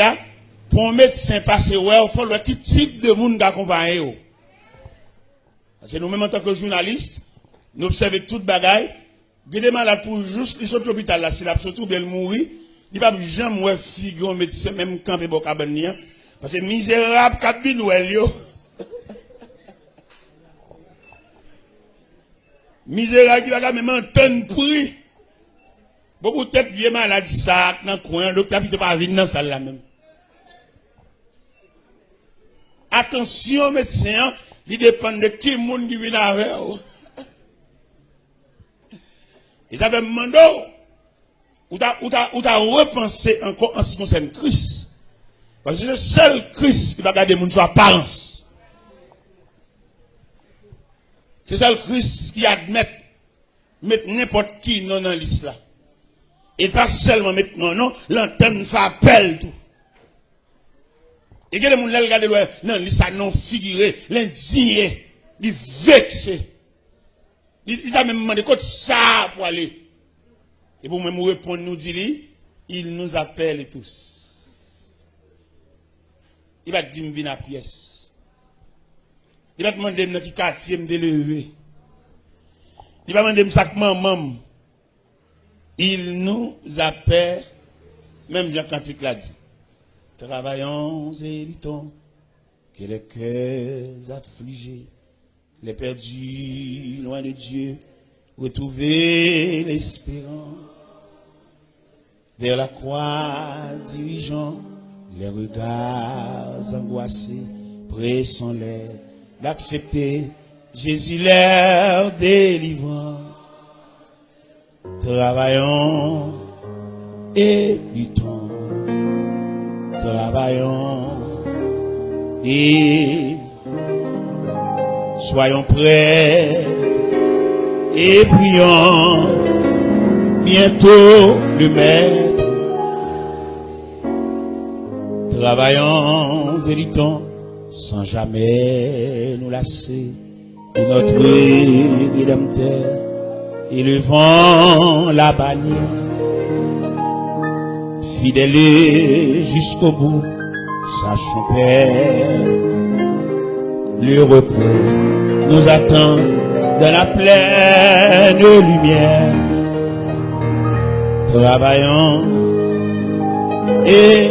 pour un médecin passer, ouais, il faut voir quel type de monde d'accompagner. Parce que nous-mêmes, en tant que journalistes, nous observons toute bagaille. Il y a des malades pour juste, ils sont à l'hôpital là, c'est là, surtout bien mourir. Il n'y a pas jamais de figure médecin, même quand il y a cabane. Parce que misérable, cabine ou elio. Misérable qui va même entendre prix. Beaucoup peut-être vieux malade ça dans le coin, docteur ne peut pas venir dans salle là même. Attention médecin, il dépend de qui monde qui vient avec. Ils avaient demandé ou t'as repensé encore en ce qui concerne Christ. Parce que c'est le seul Christ qui va garder mon apparence. C'est ça le Christ qui admet mettre n'importe qui non dans l'islam. Et pas seulement mettre non, l'antenne fait appel tout. Et que les gens regardent non, l'islam non figuré, l'indigné, il vexé. Il a même demandé quoi ça pour aller. Et pour même répondre, nous dit, il nous appelle tous. Il va dire, viens à pièce. Il va demander dans qui quartier me lever. Il va demander ça que maman. Il nous appelle, même Jean Cantique l'a dit. Travaillons et luttons, que les cœurs affligés, les perdus loin de Dieu, retrouver l'espérance. Vers la croix dirigeant, les regards angoissés, pressons-les d'accepter Jésus leur délivrant. Travaillons et luttons, travaillons et soyons prêts et prions bientôt le Maître. Travaillons et luttons sans jamais nous lasser de notre Rédempteur. Élevons la bannière, fidèles jusqu'au bout, sachons Père, le repos nous attend dans la pleine lumière. Travaillons et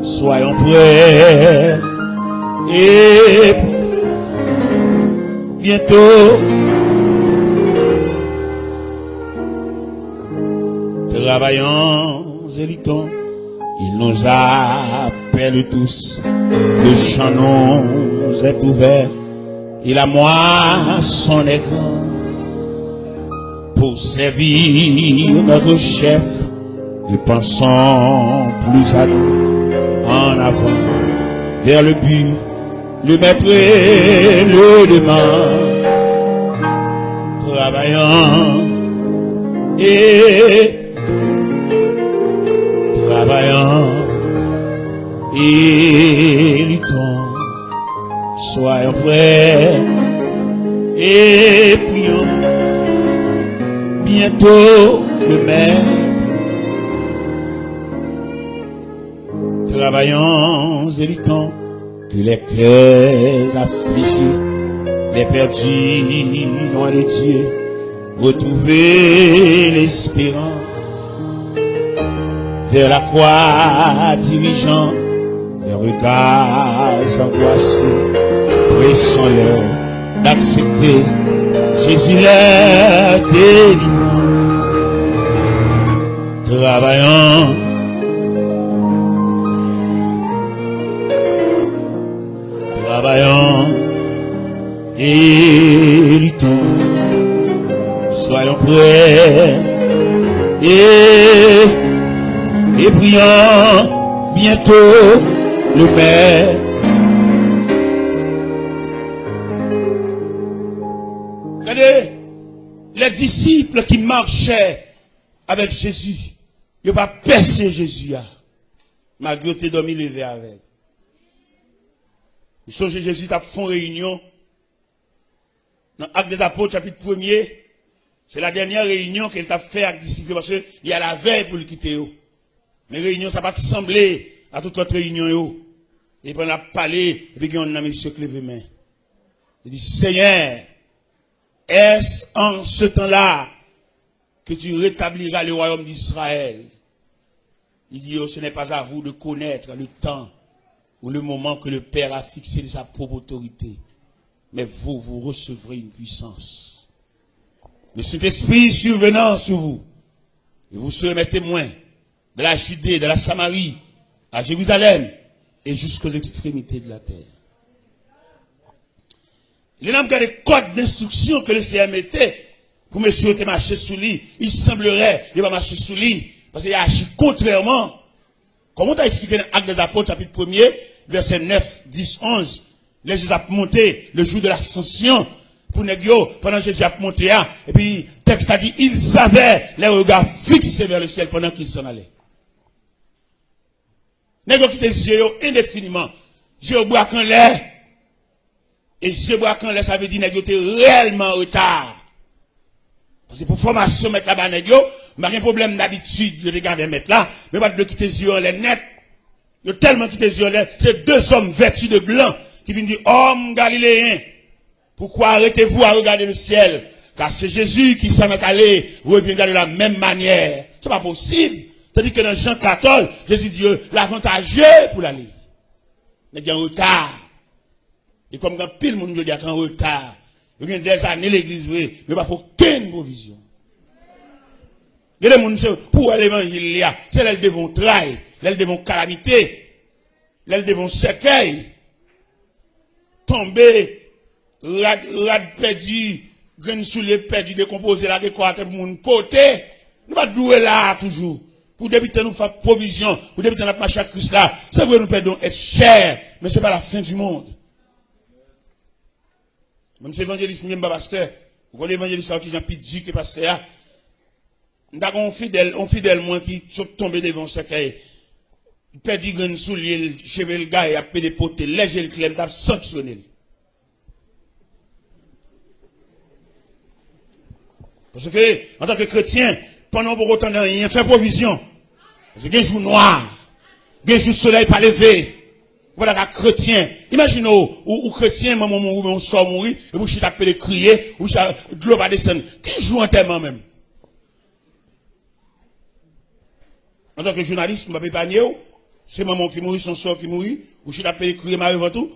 soyons prêts et bientôt travaillons et luttons. Il nous appelle tous, le champ nous est ouvert et la moisson est grande. Pour servir notre chef, nous pensons plus à nous, en avant, vers le but, le maître et le demande. Travaillant et luttons, soyons prêts et prions. Bientôt le Maître. Travaillons et luttons, que les cœurs affligés, les perdus loin de Dieu, retrouver l'espérance, vers la croix dirigeant les regards angoissés, pressons-leur d'accepter Jésus leur délivrant. Travaillant, et luttons, soyons prêts et prions bientôt le Père. Regardez, les disciples qui marchaient avec Jésus, ils n'ont pas percé Jésus, malgré que tu dormi levé avec. Vous songez, Jésus a fait une réunion dans l'Acte des Apôtres, chapitre 1er. C'est la dernière réunion qu'il a fait avec les disciples parce qu'il y a la veille pour le quitter. Mais réunion, ça va pas sembler à toute autre réunion. Et puis on a parlé, et puis on a monsieur qui lève les mains. Il dit, Seigneur, est-ce en ce temps-là que tu rétabliras le royaume d'Israël? Il dit, oh, ce n'est pas à vous de connaître le temps ou le moment que le Père a fixé de sa propre autorité. Mais vous recevrez une puissance. Le Saint-Esprit survenant sur vous, et vous serez mes témoins de la Judée, de la Samarie, à Jérusalem, et jusqu'aux extrémités de la terre. Il y a des codes d'instruction que le Seigneur mettait pour monsieur te marcher sous lui. Il semblerait qu'il va marcher sous lui, parce qu'il a agi contrairement. Comment tu as expliqué dans l'Acte des Apôtres, chapitre 1er, verset 9, 10, 11. Les Jésus a monté le jour de l'ascension pour Négio, pendant que Jésus a monté, et puis, le texte a dit, ils avaient les regards fixés vers le ciel pendant qu'ils s'en allaient. Négio qui était yeux indéfiniment. Yeux bois qu'en l'air. Et yeux bois qu'en l'air, ça veut dire Négio était réellement en retard. Parce que pour formation, mettre là-bas, Négio, pas de problème d'habitude de regarder mettre là, mais pas de quitter les yeux en l'air net. Il y a tellement quitté les yeux en l'air. C'est deux hommes vêtus de blanc qui viennent dire, homme galiléen, pourquoi arrêtez-vous à regarder le ciel? Car c'est Jésus qui s'en est allé, reviendra de la même manière. C'est pas possible. C'est-à-dire que dans Jean 14, Jésus dit, l'avantageux pour l'aller. Il y a un retard. Et comme quand pile monde dit qu'en retard, il y a des années l'église, mais il n'y a pas aucune provision. Il y a des gens pour l'évangile, c'est là qu'ils devront trahir, là ils devront calamité, là ils devront cercueil, tomber, rad perdu, graine sous les perdu, décomposé là, que quoi, que monde poté, nous pas douer là toujours. Pour débuter nous faire provision, pour débuter notre marche à Christ là, c'est vrai nous perdons être cher, mais c'est pas la fin du monde. Même si l'évangéliste même pas pasteur, vous connaissez l'évangéliste sorti Jean Pidji qui est pasteur, nous avons un fidèle moins qui sont tombés devant ce cahier. Il perd du grain sous l'île, cheveux le gars, il a payé des potes, léger le clem, il a sanctionné. Parce que, en tant que chrétien, pendant pour autant de rien, fait provision. Parce qu'il y a un jour noir, il y a un jour soleil pas levé. Voilà qu'un chrétien. Imaginez, ou chrétien, maman mourir, on sort mourir, et vous chitez appelé crier, ou de l'eau va descendre. Qui joue en tellement même? En tant que journaliste, je ne vais pas épargner, c'est maman qui mourit, son sort qui mourit, ou chitez appelé crier, marie avant tout.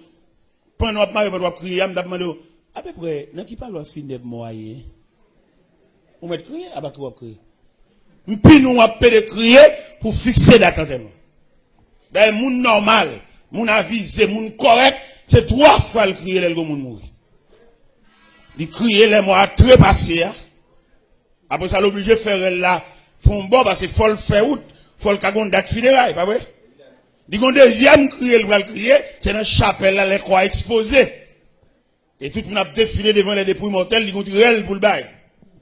Pendant que marie va crier, je me demande, à peu près, dans qui parle de fin de moyen? On met crier, à bas crier. Puis nous appelons crier pour fixer l'attentement. D'ailleurs, moun normal, moun avisé, moun correct, c'est 3 fois le crier le moun mourir. Il crier les mots très passés. Après ça, l'obligé de faire là, font bon parce qu'il faut le faire out, faut le cagon date funérailles, pas vrai? Il y a un deuxième crier, le crier, c'est dans la chapelle là, les croix exposées. Et tout le monde a défilé devant les dépouilles mortelles, il y a un réel pour le bail.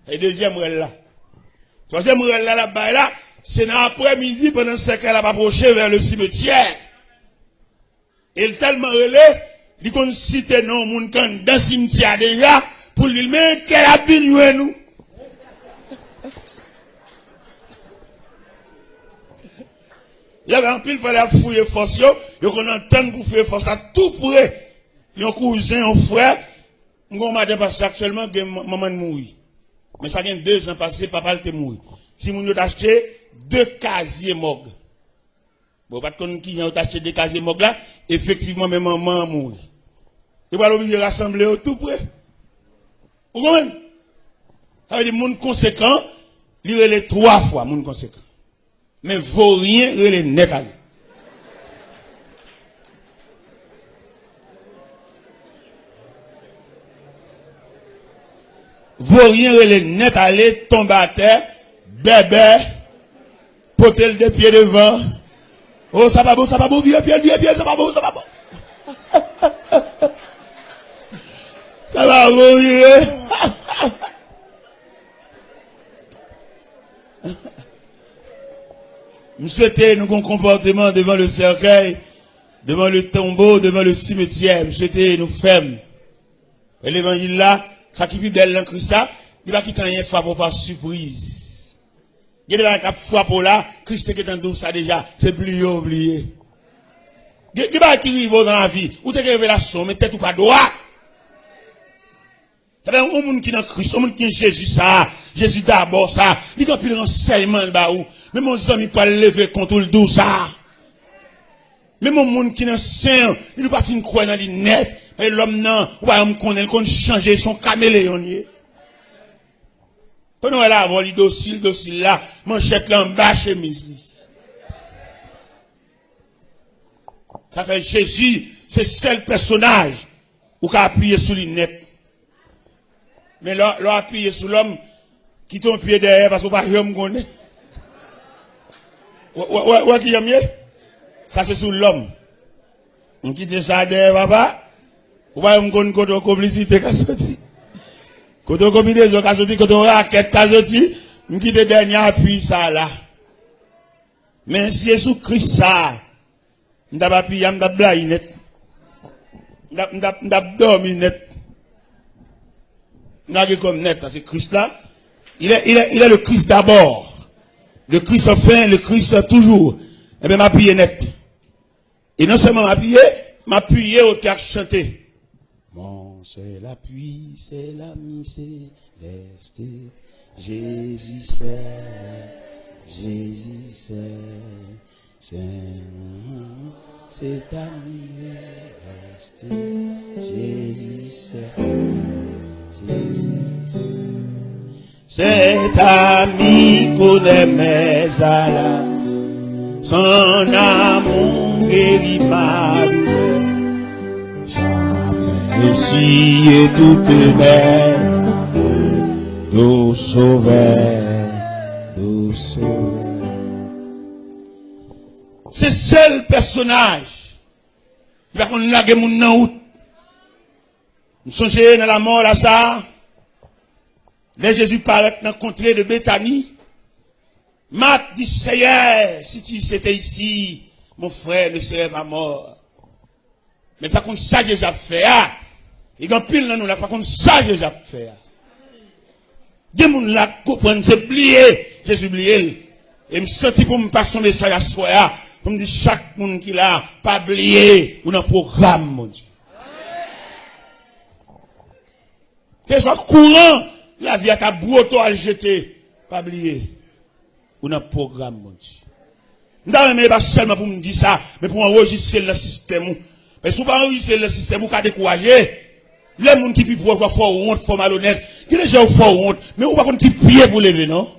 Et deuxième réel là. Troisième réel là, là-bas là, c'est dans l'après-midi pendant ce qu'elle a approché vers le cimetière. Et il tellement relé, il qu'on cite non, moun kan dans le cimetière déjà, pour lui mais qu'elle a bien nous. Il y avait un pile, il fallait fouiller force, il qu'on entend pour fouiller force à tout près. Il y a un cousin, un frère, on m'a dit parce actuellement que maman mourit. Mais ça vient 2 ans passé, papa le mort. Si moun yo acheté 2 casiers mog. Bon, pas de kon qui ont acheté 2 casiers mog là, effectivement, même maman mourir. Et pas l'obligé de rassembler au tout près. Vous comprenez? Ça veut dire, moun conséquent, il relève 3 fois, moun conséquent. Mais vaut rien, relève net à lui. Vaut rien, relève net à lui, tombe à terre, bébé, potel de pieds devant. Oh, ça va beau, vieux pied, ça va beau. Ça va beau, vieux. Nous souhaitons nous un comportement devant le cercueil, devant le tombeau, devant le cimetière. Nous souhaitons nous fermes. Et l'évangile là, ça qui vit belle dans Christ, il va quitter rien frappe par surprise. Il y a des gens qui frappent là, Christ qui est en douce ça déjà, c'est plus oublié. Il y a des gens qui vivent dans la vie, ou t'es révélation, mais tête ou pas droit. Il y a des gens qui sont dans Christ, des gens qui sont Jésus ça, Jésus d'abord ça, il y a plus de renseignements là où, mais mon ami pas lever contre le douce ça. Mais mon monde qui est dans Saint, il ne pas fin croire dans les net, et l'homme non, ou pas me connaît, qu'on changer son caméléon. Pendant elle a avoir les docile là, manchette là en bas chemise. Ça fait Jésus, c'est seul personnage où qu'a appuyé sur les net. Mais là appuyé sur l'homme qui tombe pied derrière parce qu'on pas jamais connaît. Ouais qui aime mieux? Ça c'est sur l'homme. On quitte ça derrière papa. Ou pas me connaît côté complicité qu'a sorti. Côté combinaison qu'a sorti, côté raquette qu'a sorti, on quitte dernier appui ça là. Mais si Jésus Christ ça, m'da pas piller, m'da blaye net. M'da dormi net. M'da comme net parce que Christ là, il est le Christ d'abord. Le Christ enfin, le Christ toujours. Eh bien m'appuyer net. Et non seulement m'appuyer au théâtre chanter. Bon, c'est l'appui, c'est l'ami céleste. Jésus c'est ami céleste. Jésus cet ami connaît mes alas. Son amour guérit ma douleur. Essuyer toutes mes d'eau sauveur. C'est seul personnage. Il va qu'on lage moun nan out. Nous songeons dans la mort là ça. Les Jésus paraît dans le contrée de Béthanie. Marc dit Seigneur, si tu étais ici, mon frère ne serait pas mort. Mais par contre, ça, Jésus a fait. Il y a pile dans nous là, par contre, ça, Jésus a fait. Des gens là comprennent, c'est oublié. Jésus oublié. Et me senti pour me passer son message à soi. Pour me dire, chaque monde qui l'a, pas oublié, ou dans le programme, mon Dieu. Que soit courant, la vie à ta bouto à le jeter, pas oublié, ou dans le programme, mon Dieu. Non, mais pas seulement pour me dire ça, mais pour enregistrer le système. Mais si vous pas enregistrer le système, vous pouvez décourager. Les gens qui peuvent voir fort honte, fort malhonnête, il y a des gens fort honte, mais vous ne pouvez pas qui prier pour lever, non?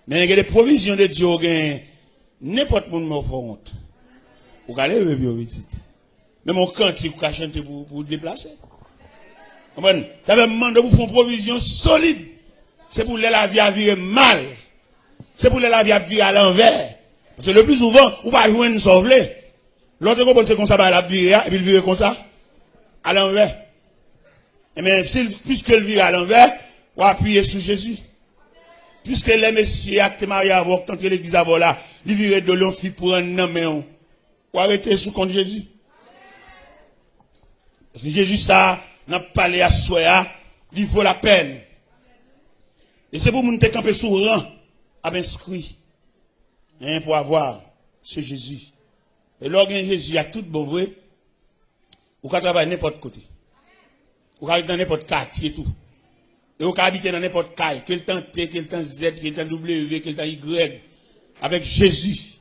Mais il y a des provisions de Dieu, n'importe qui me fort honte. Vous allez lever vos visites. Mais mon cantique, vous pouvez chanter pour vous déplacer. Vous avez demandé de vous faire une provision solide. C'est pour la vie à vivre mal. C'est pour la vie à vivre à l'envers. Parce que le plus souvent, vous ne pouvez pas jouer une sauvelée. L'autre compagnie, c'est comme ça, la vie, et puis il vire comme ça, à l'envers. Et bien, puisque le vire à l'envers, on va appuyer sur Jésus. Puisque les messieurs actes mariés avant, tant que l'église avant là, il vire de l'on fit pour un homme, on va arrêter sous contre Jésus. Parce que Jésus, ça, n'a pas parlé à soi, il vaut la peine. Et c'est pour nous te camper sous rang, à inscrit, pour avoir ce Jésus. Et l'organe Jésus a tout bon vrai. Ou qu'à travailler n'importe côté. Ou qu'à dans n'importe quartier tout. Et on peut habiter dans n'importe quel. Quel temps T, quel temps Z, quel temps W, quel temps Y. Avec Jésus.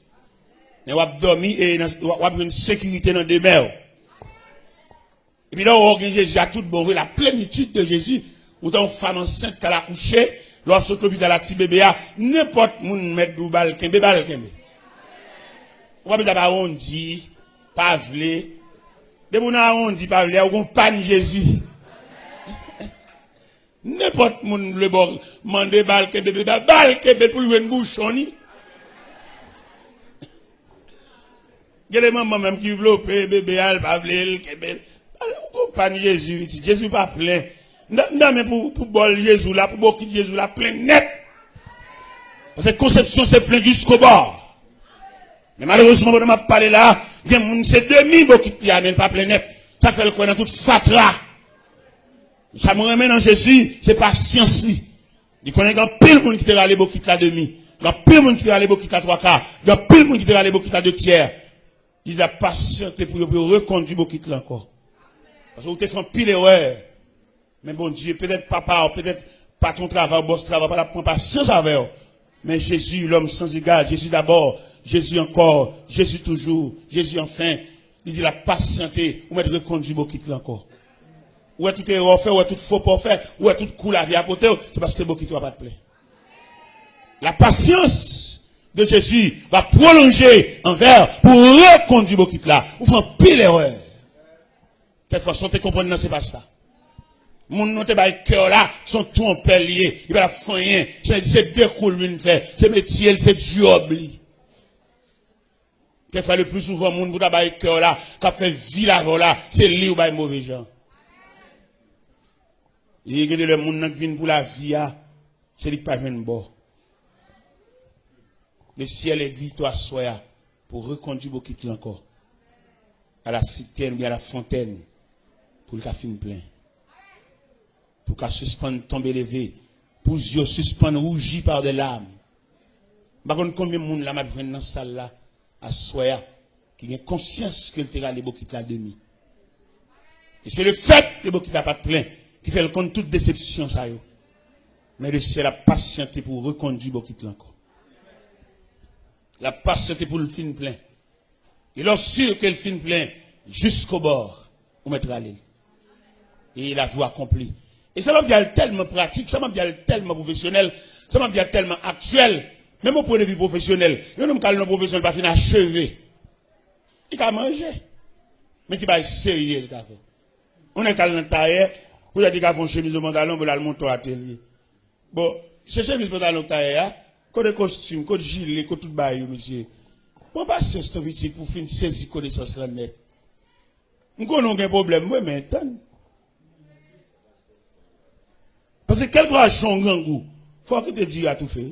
Et on va dormir et on va avoir une sécurité dans des mers. Et puis là, on organise Jésus à tout bon, la plénitude de Jésus. Autant une femme enceinte qu'elle a couché, lorsqu'on est l'hôpital à petit bébé, n'importe où on met du bal, qu'un bébé. On va pas on dit, pas vle. De mon on dit pas vle, on panne Jésus. N'importe où le bon, mande bal, qu'un bébé, bal, qu'un bébé pour lui une bouche, on y. Il y a des mamans même qui veulent bébé, pas vle, qu'un bébé. On panne Jésus, Jésus pas plein. Non, mais pour bol Jésus là, pour beaucoup de Jésus là, plein net. Parce que conception c'est plein jusqu'au bord. Mais malheureusement, on m'a parlé là, c'est demi beaucoup qui amène pas plein net. Ça fait le quoi dans toute fatra. Ça me remet dans Jésus, c'est pas science lui. Il connaît qu'un pile monde qui te râle beaucoup qui t'a demi. Un pile monde qui te râle beaucoup qui t'a trois quarts. Un pile monde qui te râle beaucoup qui t'a deux tiers. Il a patienté pour reconduire beaucoup qui encore. Parce que vous te faites pile erreur. Mais bon Dieu, peut-être papa, peut-être pas ton travail, boss travail, pas la prendre patience avec eux. Mais Jésus, l'homme sans égal, Jésus d'abord, Jésus encore, Jésus toujours, Jésus enfin. Il dit la patienté, ou mettre reconduit beaucoup encore. Ou est tout erreur fait, ou est tout faux pour faire, ou est tout cool à vie à côté, c'est parce que beaucoup ne va pas te plaire. La patience de Jésus va prolonger envers pour reconduire beaucoup là. Ou faire pile erreur. Quelquefois, sans te comprendre, non, c'est pas ça. Mon nom te bail cœur là, sont tout en pelier, il va la faire rien, c'est deux coups lui fait, c'est métier, c'est job li. Quelquefois le plus souvent mon bouta bail cœur là, qu'a fait vie là là, c'est lui ou bail mauvais gens. Il y a le monde qui vient pour la vie c'est lui qui pas vient bon. Le ciel est victoire soya pour reconduire beaucoup encore à la citerne bien à la fontaine pour le café plein. Pour qu'à suspendre tomber levé, pour yeux suspendre rougi par des larmes. Par contre, combien de monde là m'a dans cette salle là, à soya, qui a conscience que le terrain est beaucoup la demi. Et c'est le fait que beaucoup n'a pas plein, qui fait le compte toute déception ça yo. Mais le ciel a patienté pour reconduire beaucoup encore. La patienté pour le fin plein. Et lorsque que le fin plein, jusqu'au bord, on mettra aller. Et la voie accomplie. Et ça m'a bien tellement pratique, ça m'a bien tellement professionnel, ça m'a bien tellement actuel, même au point de vue professionnel. Il y a un homme professionnel pas fini achevé. Il a mangé. Mais qui va sérieux le café. On est calme dans taille, vous avez dit qu'il faut une chemise au pantalon pour aller monter au atelier. Bon, c'est chemise au pantalon taille, côté costume, côté gilet, côté tout bail, monsieur. Bon, pas c'est ce petit pour finir saisir connaissance là net. Nous connaissons un problème, moi, mais attends. Parce que quel droit son grand goût, faut que tu te dises à tout fait.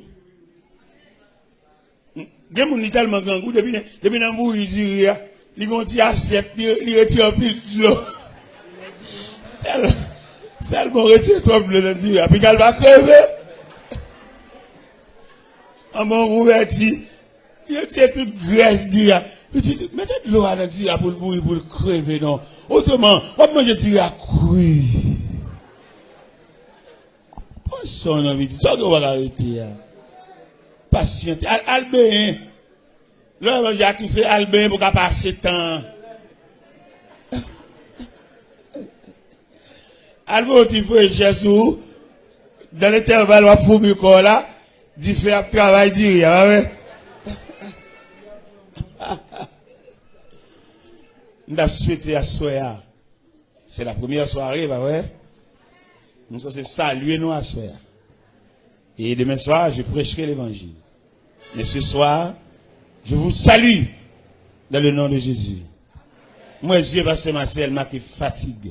Des gens qui tellement grand goût, depuis dans le il dit, ils vont dire assiette, ils retirent un pile de l'eau. Celle bon retire toi bleu dans dire, puis qu'elle va crever. En mon rouverti, il retire toute graisse dire, puis mettez de l'eau à la dire pour le crever, non. Autrement, on va manger dire à couille. Son envie, tu vas arrêter. Patiente. Albin. Là, j'ai tout fait Albin pour qu'à passer temps. Albin, tu fais Jésus. Dans l'intervalle, on va fouiller corps là. Tu fais un travail d'y ouais. On a souhaité à Soya. C'est la première soirée, bah ouais. Nous sommes saluer nous à soir. Et demain soir, je prêcherai l'évangile. Mais ce soir, je vous salue dans le nom de Jésus. Moi, je pasteur Marcel m'a fatigué.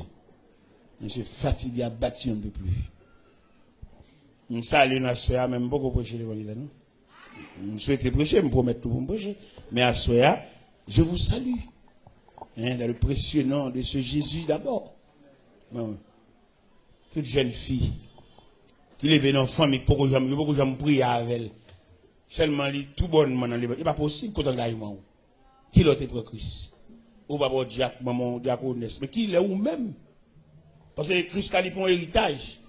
Je suis fatigué, abattu un peu plus. Nous saluons à soir, même beaucoup prêcher l'évangile. Nous souhaitons prêcher, je me promets tout pour me prêcher. Mais à soir, je vous salue. Dans le précieux nom de ce Jésus d'abord. Non. Toute jeune fille qui lève dans famille pour que j'aime prier avec elle. Seulement, tout bonnement dans les il n'est pas possible qu'on t'engage moi. Qui l'autre est pour Christ? Ou pas pour Jacques, maman, diaconesse. Mais qui l'est ou même? Parce que Christ a un héritage.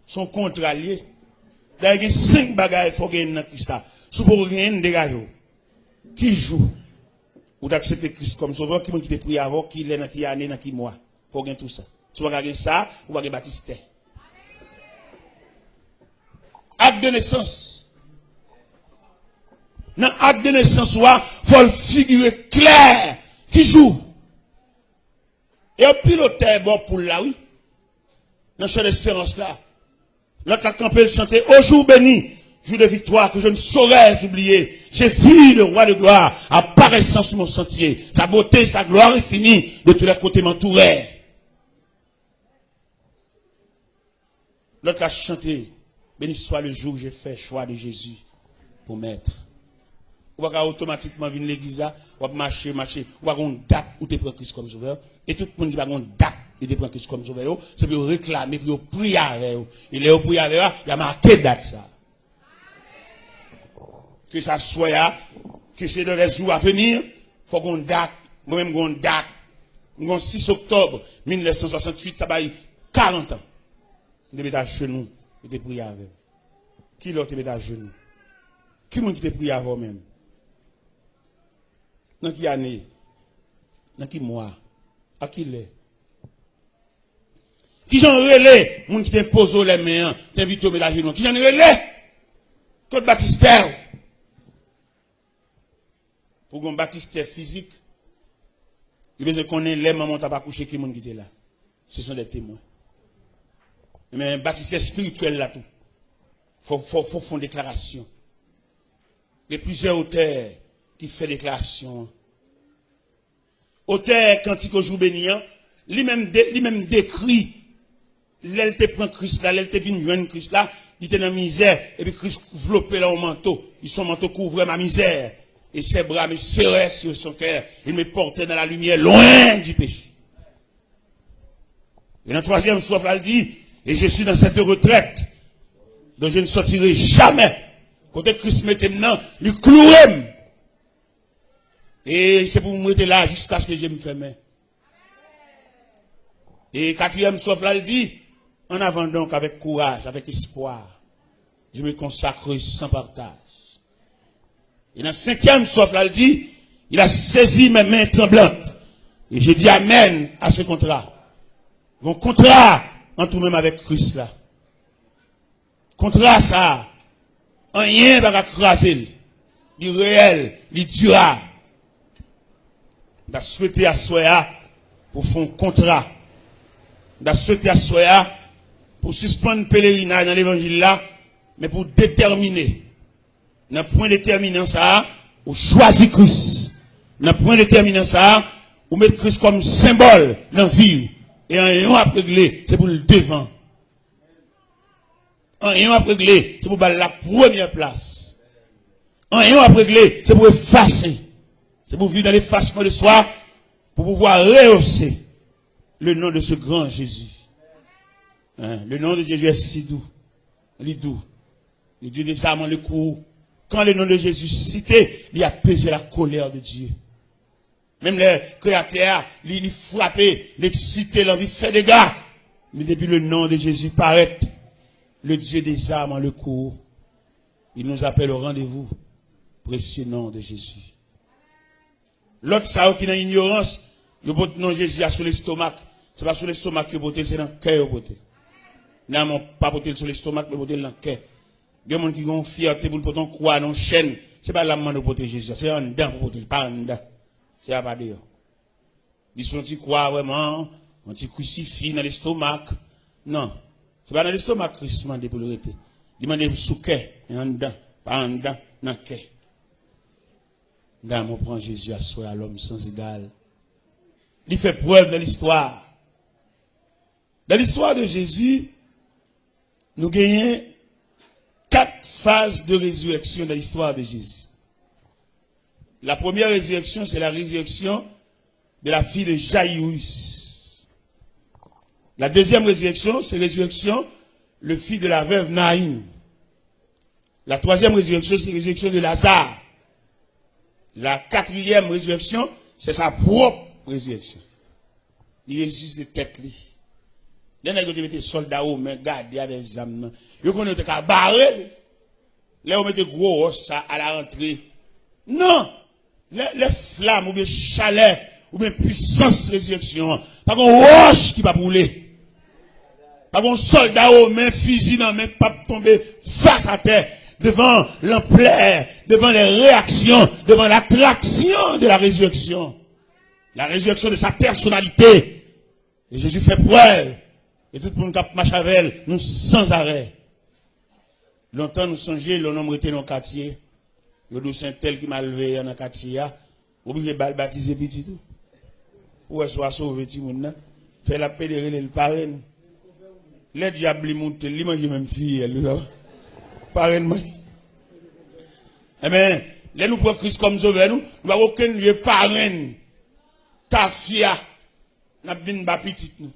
son contrat lié. D'ailleurs, il y a 5 bagages qu'il faut gagner dans Christ. Si vous gagner dégagez. Qui joue? Ou d'accepter Christ comme sauveur, qui te prie avant, qui est dans qui année, dans qui mois. Il faut gagner tout ça. Si vous gagner ça, vous gagner baptiste. Acte de naissance. Dans l'acte de naissance, il faut le figurer clair. Qui joue? Et un piloteur bon pour là, oui. Dans cette espérance là. Là, quand on peut chanter, au jour béni, jour de victoire que je ne saurais oublier. J'ai vu le roi de gloire apparaissant sur mon sentier. Sa beauté, sa gloire infinie, de tous les côtés m'entouraient. L'autre a chanté, béni soit le jour où j'ai fait choix de Jésus pour m'être. Ou pas automatiquement venir l'église, ou pas marcher, ou pas une date où tu prends Christ comme sauveur. Et tout le monde qui va une date et tu prends Christ comme sauveur, c'est pour réclamer, pour prier avec eux. Et les prier avec eux, il y a marqué date ça. Que ça soit, que c'est dans les jours à venir, il faut qu'on date, moi-même qu'on date. Le 6 octobre 1968, ça va y 40 ans. Je vais à genoux, je vais prier avec eux. Qui l'autre est à genoux? Qui est-ce qui te prie avec eux-même? Dans qui année? Dans qui mois? À qui l'est? Qui j'en relais? Moun qui t'impose les mains, t'invite au ménage. Qui j'en relais? Claude Baptistère. Pour qu'on Baptistère physique, il besoin qu'on ait les mamans t'as pas couché qui moun qui était là. Ce sont des témoins. Mais un Baptistère spirituel là tout. Faut faire une déclaration. Il y a plusieurs auteurs qui font déclaration. Auteur cantique au jour béni, lui-même décrit, l'elle te prend Christ là, l'elle te vient joindre Christ là, il était dans la misère, et puis Christ enveloppé là au manteau, son manteau couvrait ma misère, et ses bras me serraient sur son cœur, il me portait dans la lumière, loin du péché. Et dans le 3e soif là, il dit, et je suis dans cette retraite, dont je ne sortirai jamais. Quand Christ m'était maintenant, lui clouait. Et c'est pour me mettre là jusqu'à ce que je me ferme. Et 4e soif là, il dit, en avant donc avec courage, avec espoir, je me consacre sans partage. Et dans 5e soif là, il dit, il a saisi mes mains tremblantes. Et j'ai dit amen à ce contrat. Mon contrat, en tout même avec Christ là. Contrat ça, rien va craser, du réel, du durable. J'ai souhaité à Soya pour faire un contrat. J'ai souhaité à Soya pour suspendre le pèlerinage dans l'évangile là, mais pour déterminer. Dans le point déterminant ça, ou choisir Christ. Dans le point déterminant ça, ou mettre Christ comme symbole dans la vie. Et un yon à régler, c'est pour le devant. Un yon à régler, c'est pour la première place. Un yon à régler, c'est pour effacer. C'est pour vivre dans l'effacement de soi, pour pouvoir rehausser le nom de ce grand Jésus. Hein? Le nom de Jésus est si doux. Il est doux. Le Dieu des âmes, le cours. Quand le nom de Jésus cité, il a pesé la colère de Dieu. Même les créateurs, il frappé, l'excité, l'envie fait des dégâts. Mais depuis le nom de Jésus paraît, le Dieu des âmes, le cours. Il nous appelle au rendez-vous. Précieux nom de Jésus. L'autre, ça, qui est dans l'ignorance, il y a non Jésus sur l'estomac. Ce n'est pas sur l'estomac que vous c'est dans le cœur. Non, pas sur l'estomac, mais dans le cœur. Il y a des gens qui ont fierté pour le croire dans la chaîne. Ce n'est pas la main de protéger Jésus, c'est en dedans pour protéger, pas en dedans. C'est pas d'ailleurs. Ils sont qui croient vraiment, on t'y crucifie dans l'estomac. Non. Ce n'est pas dans l'estomac que Christ demande pour le rester. Il demande sous le cœur, et en dedans, pas en dedans, dans le cœur. On prend Jésus à soi, à l'homme sans égal. Il fait preuve de l'histoire. Dans l'histoire de Jésus, nous gagnons 4 phases de résurrection dans l'histoire de Jésus. La première résurrection, c'est la résurrection de la fille de Jaïrus. La deuxième résurrection, c'est la résurrection, le fils de la veuve Naïm. La troisième résurrection, c'est la résurrection de Lazare. La 4e résurrection, c'est sa propre résurrection. Il ressuscite tête. Les nègres qui mettaient soldats aux mains, gardés avec des âmes. Ils connaissaient qu'à barrer. Là, on mettait gros ça à la rentrée. Non! Les flammes, ou bien chaleur, ou bien puissance résurrection. Pas qu'on roche qui va brûler. Pas qu'on soldat aux mains, fusil dans les mains, pas tomber face à terre. Devant l'ampleur, devant les réactions, devant l'attraction de la résurrection. La résurrection de sa personnalité. Et Jésus fait preuve. Et tout le monde qui marche avec elle, nous sans arrêt. Longtemps nous songeons, l'homme était dans le quartier. Il y a un tel qui m'a levé dans le quartier. Obligé de baptiser petit tout. Pour soit sauvé petit monde. Fait la pédérée le parrain. Les diables montent, ils mangent même fille. Parrain. Eh bien, là nous prenons Christ comme sauveur, nous n'avons aucun lieu parrain. Ta fille, nous avons une petite nous.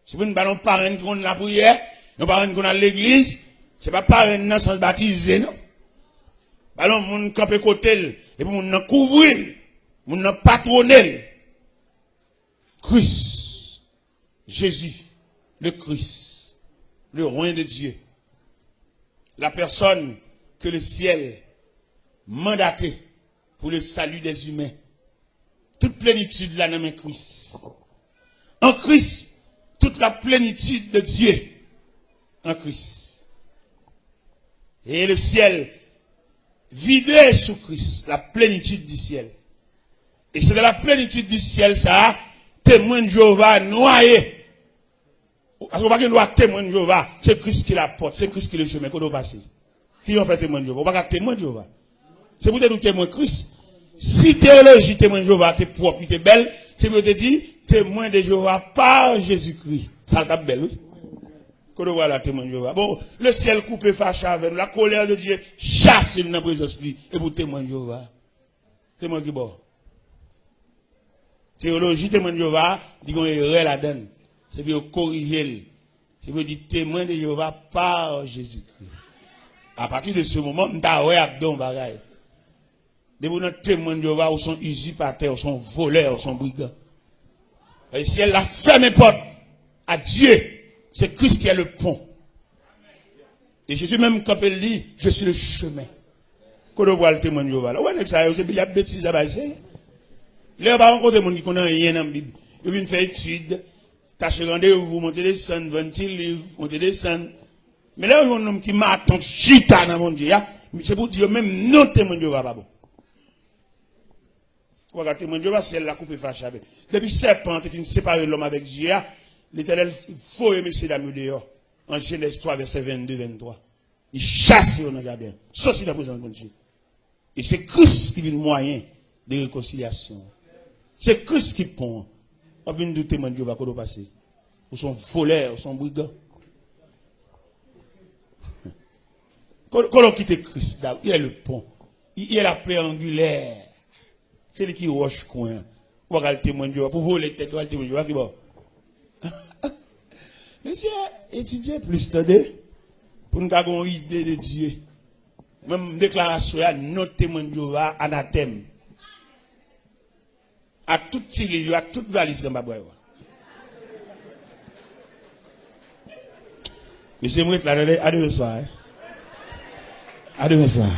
C'est pas une ballon parrain qu'on a la prière, nous parrain qu'on a l'église, c'est pas parrain dans sans baptiser, non. Ballon, moun camper côté, et puis moun couvrir, moun patronner. Christ, Jésus, le Christ, le roi de Dieu, la personne que le ciel mandaté pour le salut des humains. Toute plénitude là dans le Christ. En Christ, toute la plénitude de Dieu. En Christ. Et le ciel vidé sous Christ, la plénitude du ciel. Et c'est de la plénitude du ciel, ça, témoin de Jéhovah noyé. Parce qu'on va pas témoin de Jéhovah, c'est Christ qui la porte, c'est Christ qui le chemin, qu'on doit passer. Qui ont fait témoin de Jéhovah? On va pas témoin de Jéhovah. C'est pour te dire témoin de Christ. Si théologie témoin de Jéhovah, t'es propre, t'es belle, c'est pour te dire témoin de Jéhovah par Jésus-Christ. Ça t'a belle, oui. Qu'on doit voir la témoin de Jéhovah. Bon, le ciel coupé fâché avec nous, la colère de Dieu chasse dans la présence de lui, et pour témoin de Jéhovah. Témoin qui bon. Théologie témoin de Jéhovah, dit qu'on est là-dedans. C'est pour corriger. C'est pour dire témoin de Jéhovah par Jésus-Christ. À partir de ce moment, nous avons un bagage. Des témoins de Jéhovah, ou sont usurpateurs, ou sont voleurs, ou sont brigands. Et si elle a fermé porte à Dieu, c'est Christ qui est le pont. Et Jésus même, quand il dit, je suis le chemin. Quand on voit le témoin de Jéhovah, il y a des bêtises à passer. Là, on va rencontrer des gens qui connaissent rien dans la Bible. Ils viennent faire études, tâcher rendez-vous, monter des scènes, 20 livres, monter des scènes. Mais là, il y a un homme qui m'a attendu chita dans mon Dieu. C'est pour dire même non témoin de Jéhovah, pas bon. Regardez, témoin de Jéhovah, c'est la coupe fâchée avec. Depuis serpent, tu viens séparer l'homme avec Dieu. L'Éternel, il faut aimer ces dames dehors. En Genèse 3, verset 22-23. Il chasse dans le jardin. Sauf si la présence de Dieu. Et c'est Christ qui vient le moyen de réconciliation. C'est Christ qui pond. On vient de témoin de Jéhovah, qu'on doit passer. Ou sont voleurs, ou sont brigands. Quand on quitte Christ, il est le pont. Il est la paix angulaire. C'est lui qui roche coin. On va le témoin de Dieu. Pour voler tête, on va le témoin de Dieu. Qui bon? Monsieur, étudier plus tard. Pour nous avoir une idée de Dieu. Même déclaration, notre témoin de Dieu, anathème. À tout tiré, à toute valise dans ma boîte. Monsieur, moi, à demain soir. À demain soir.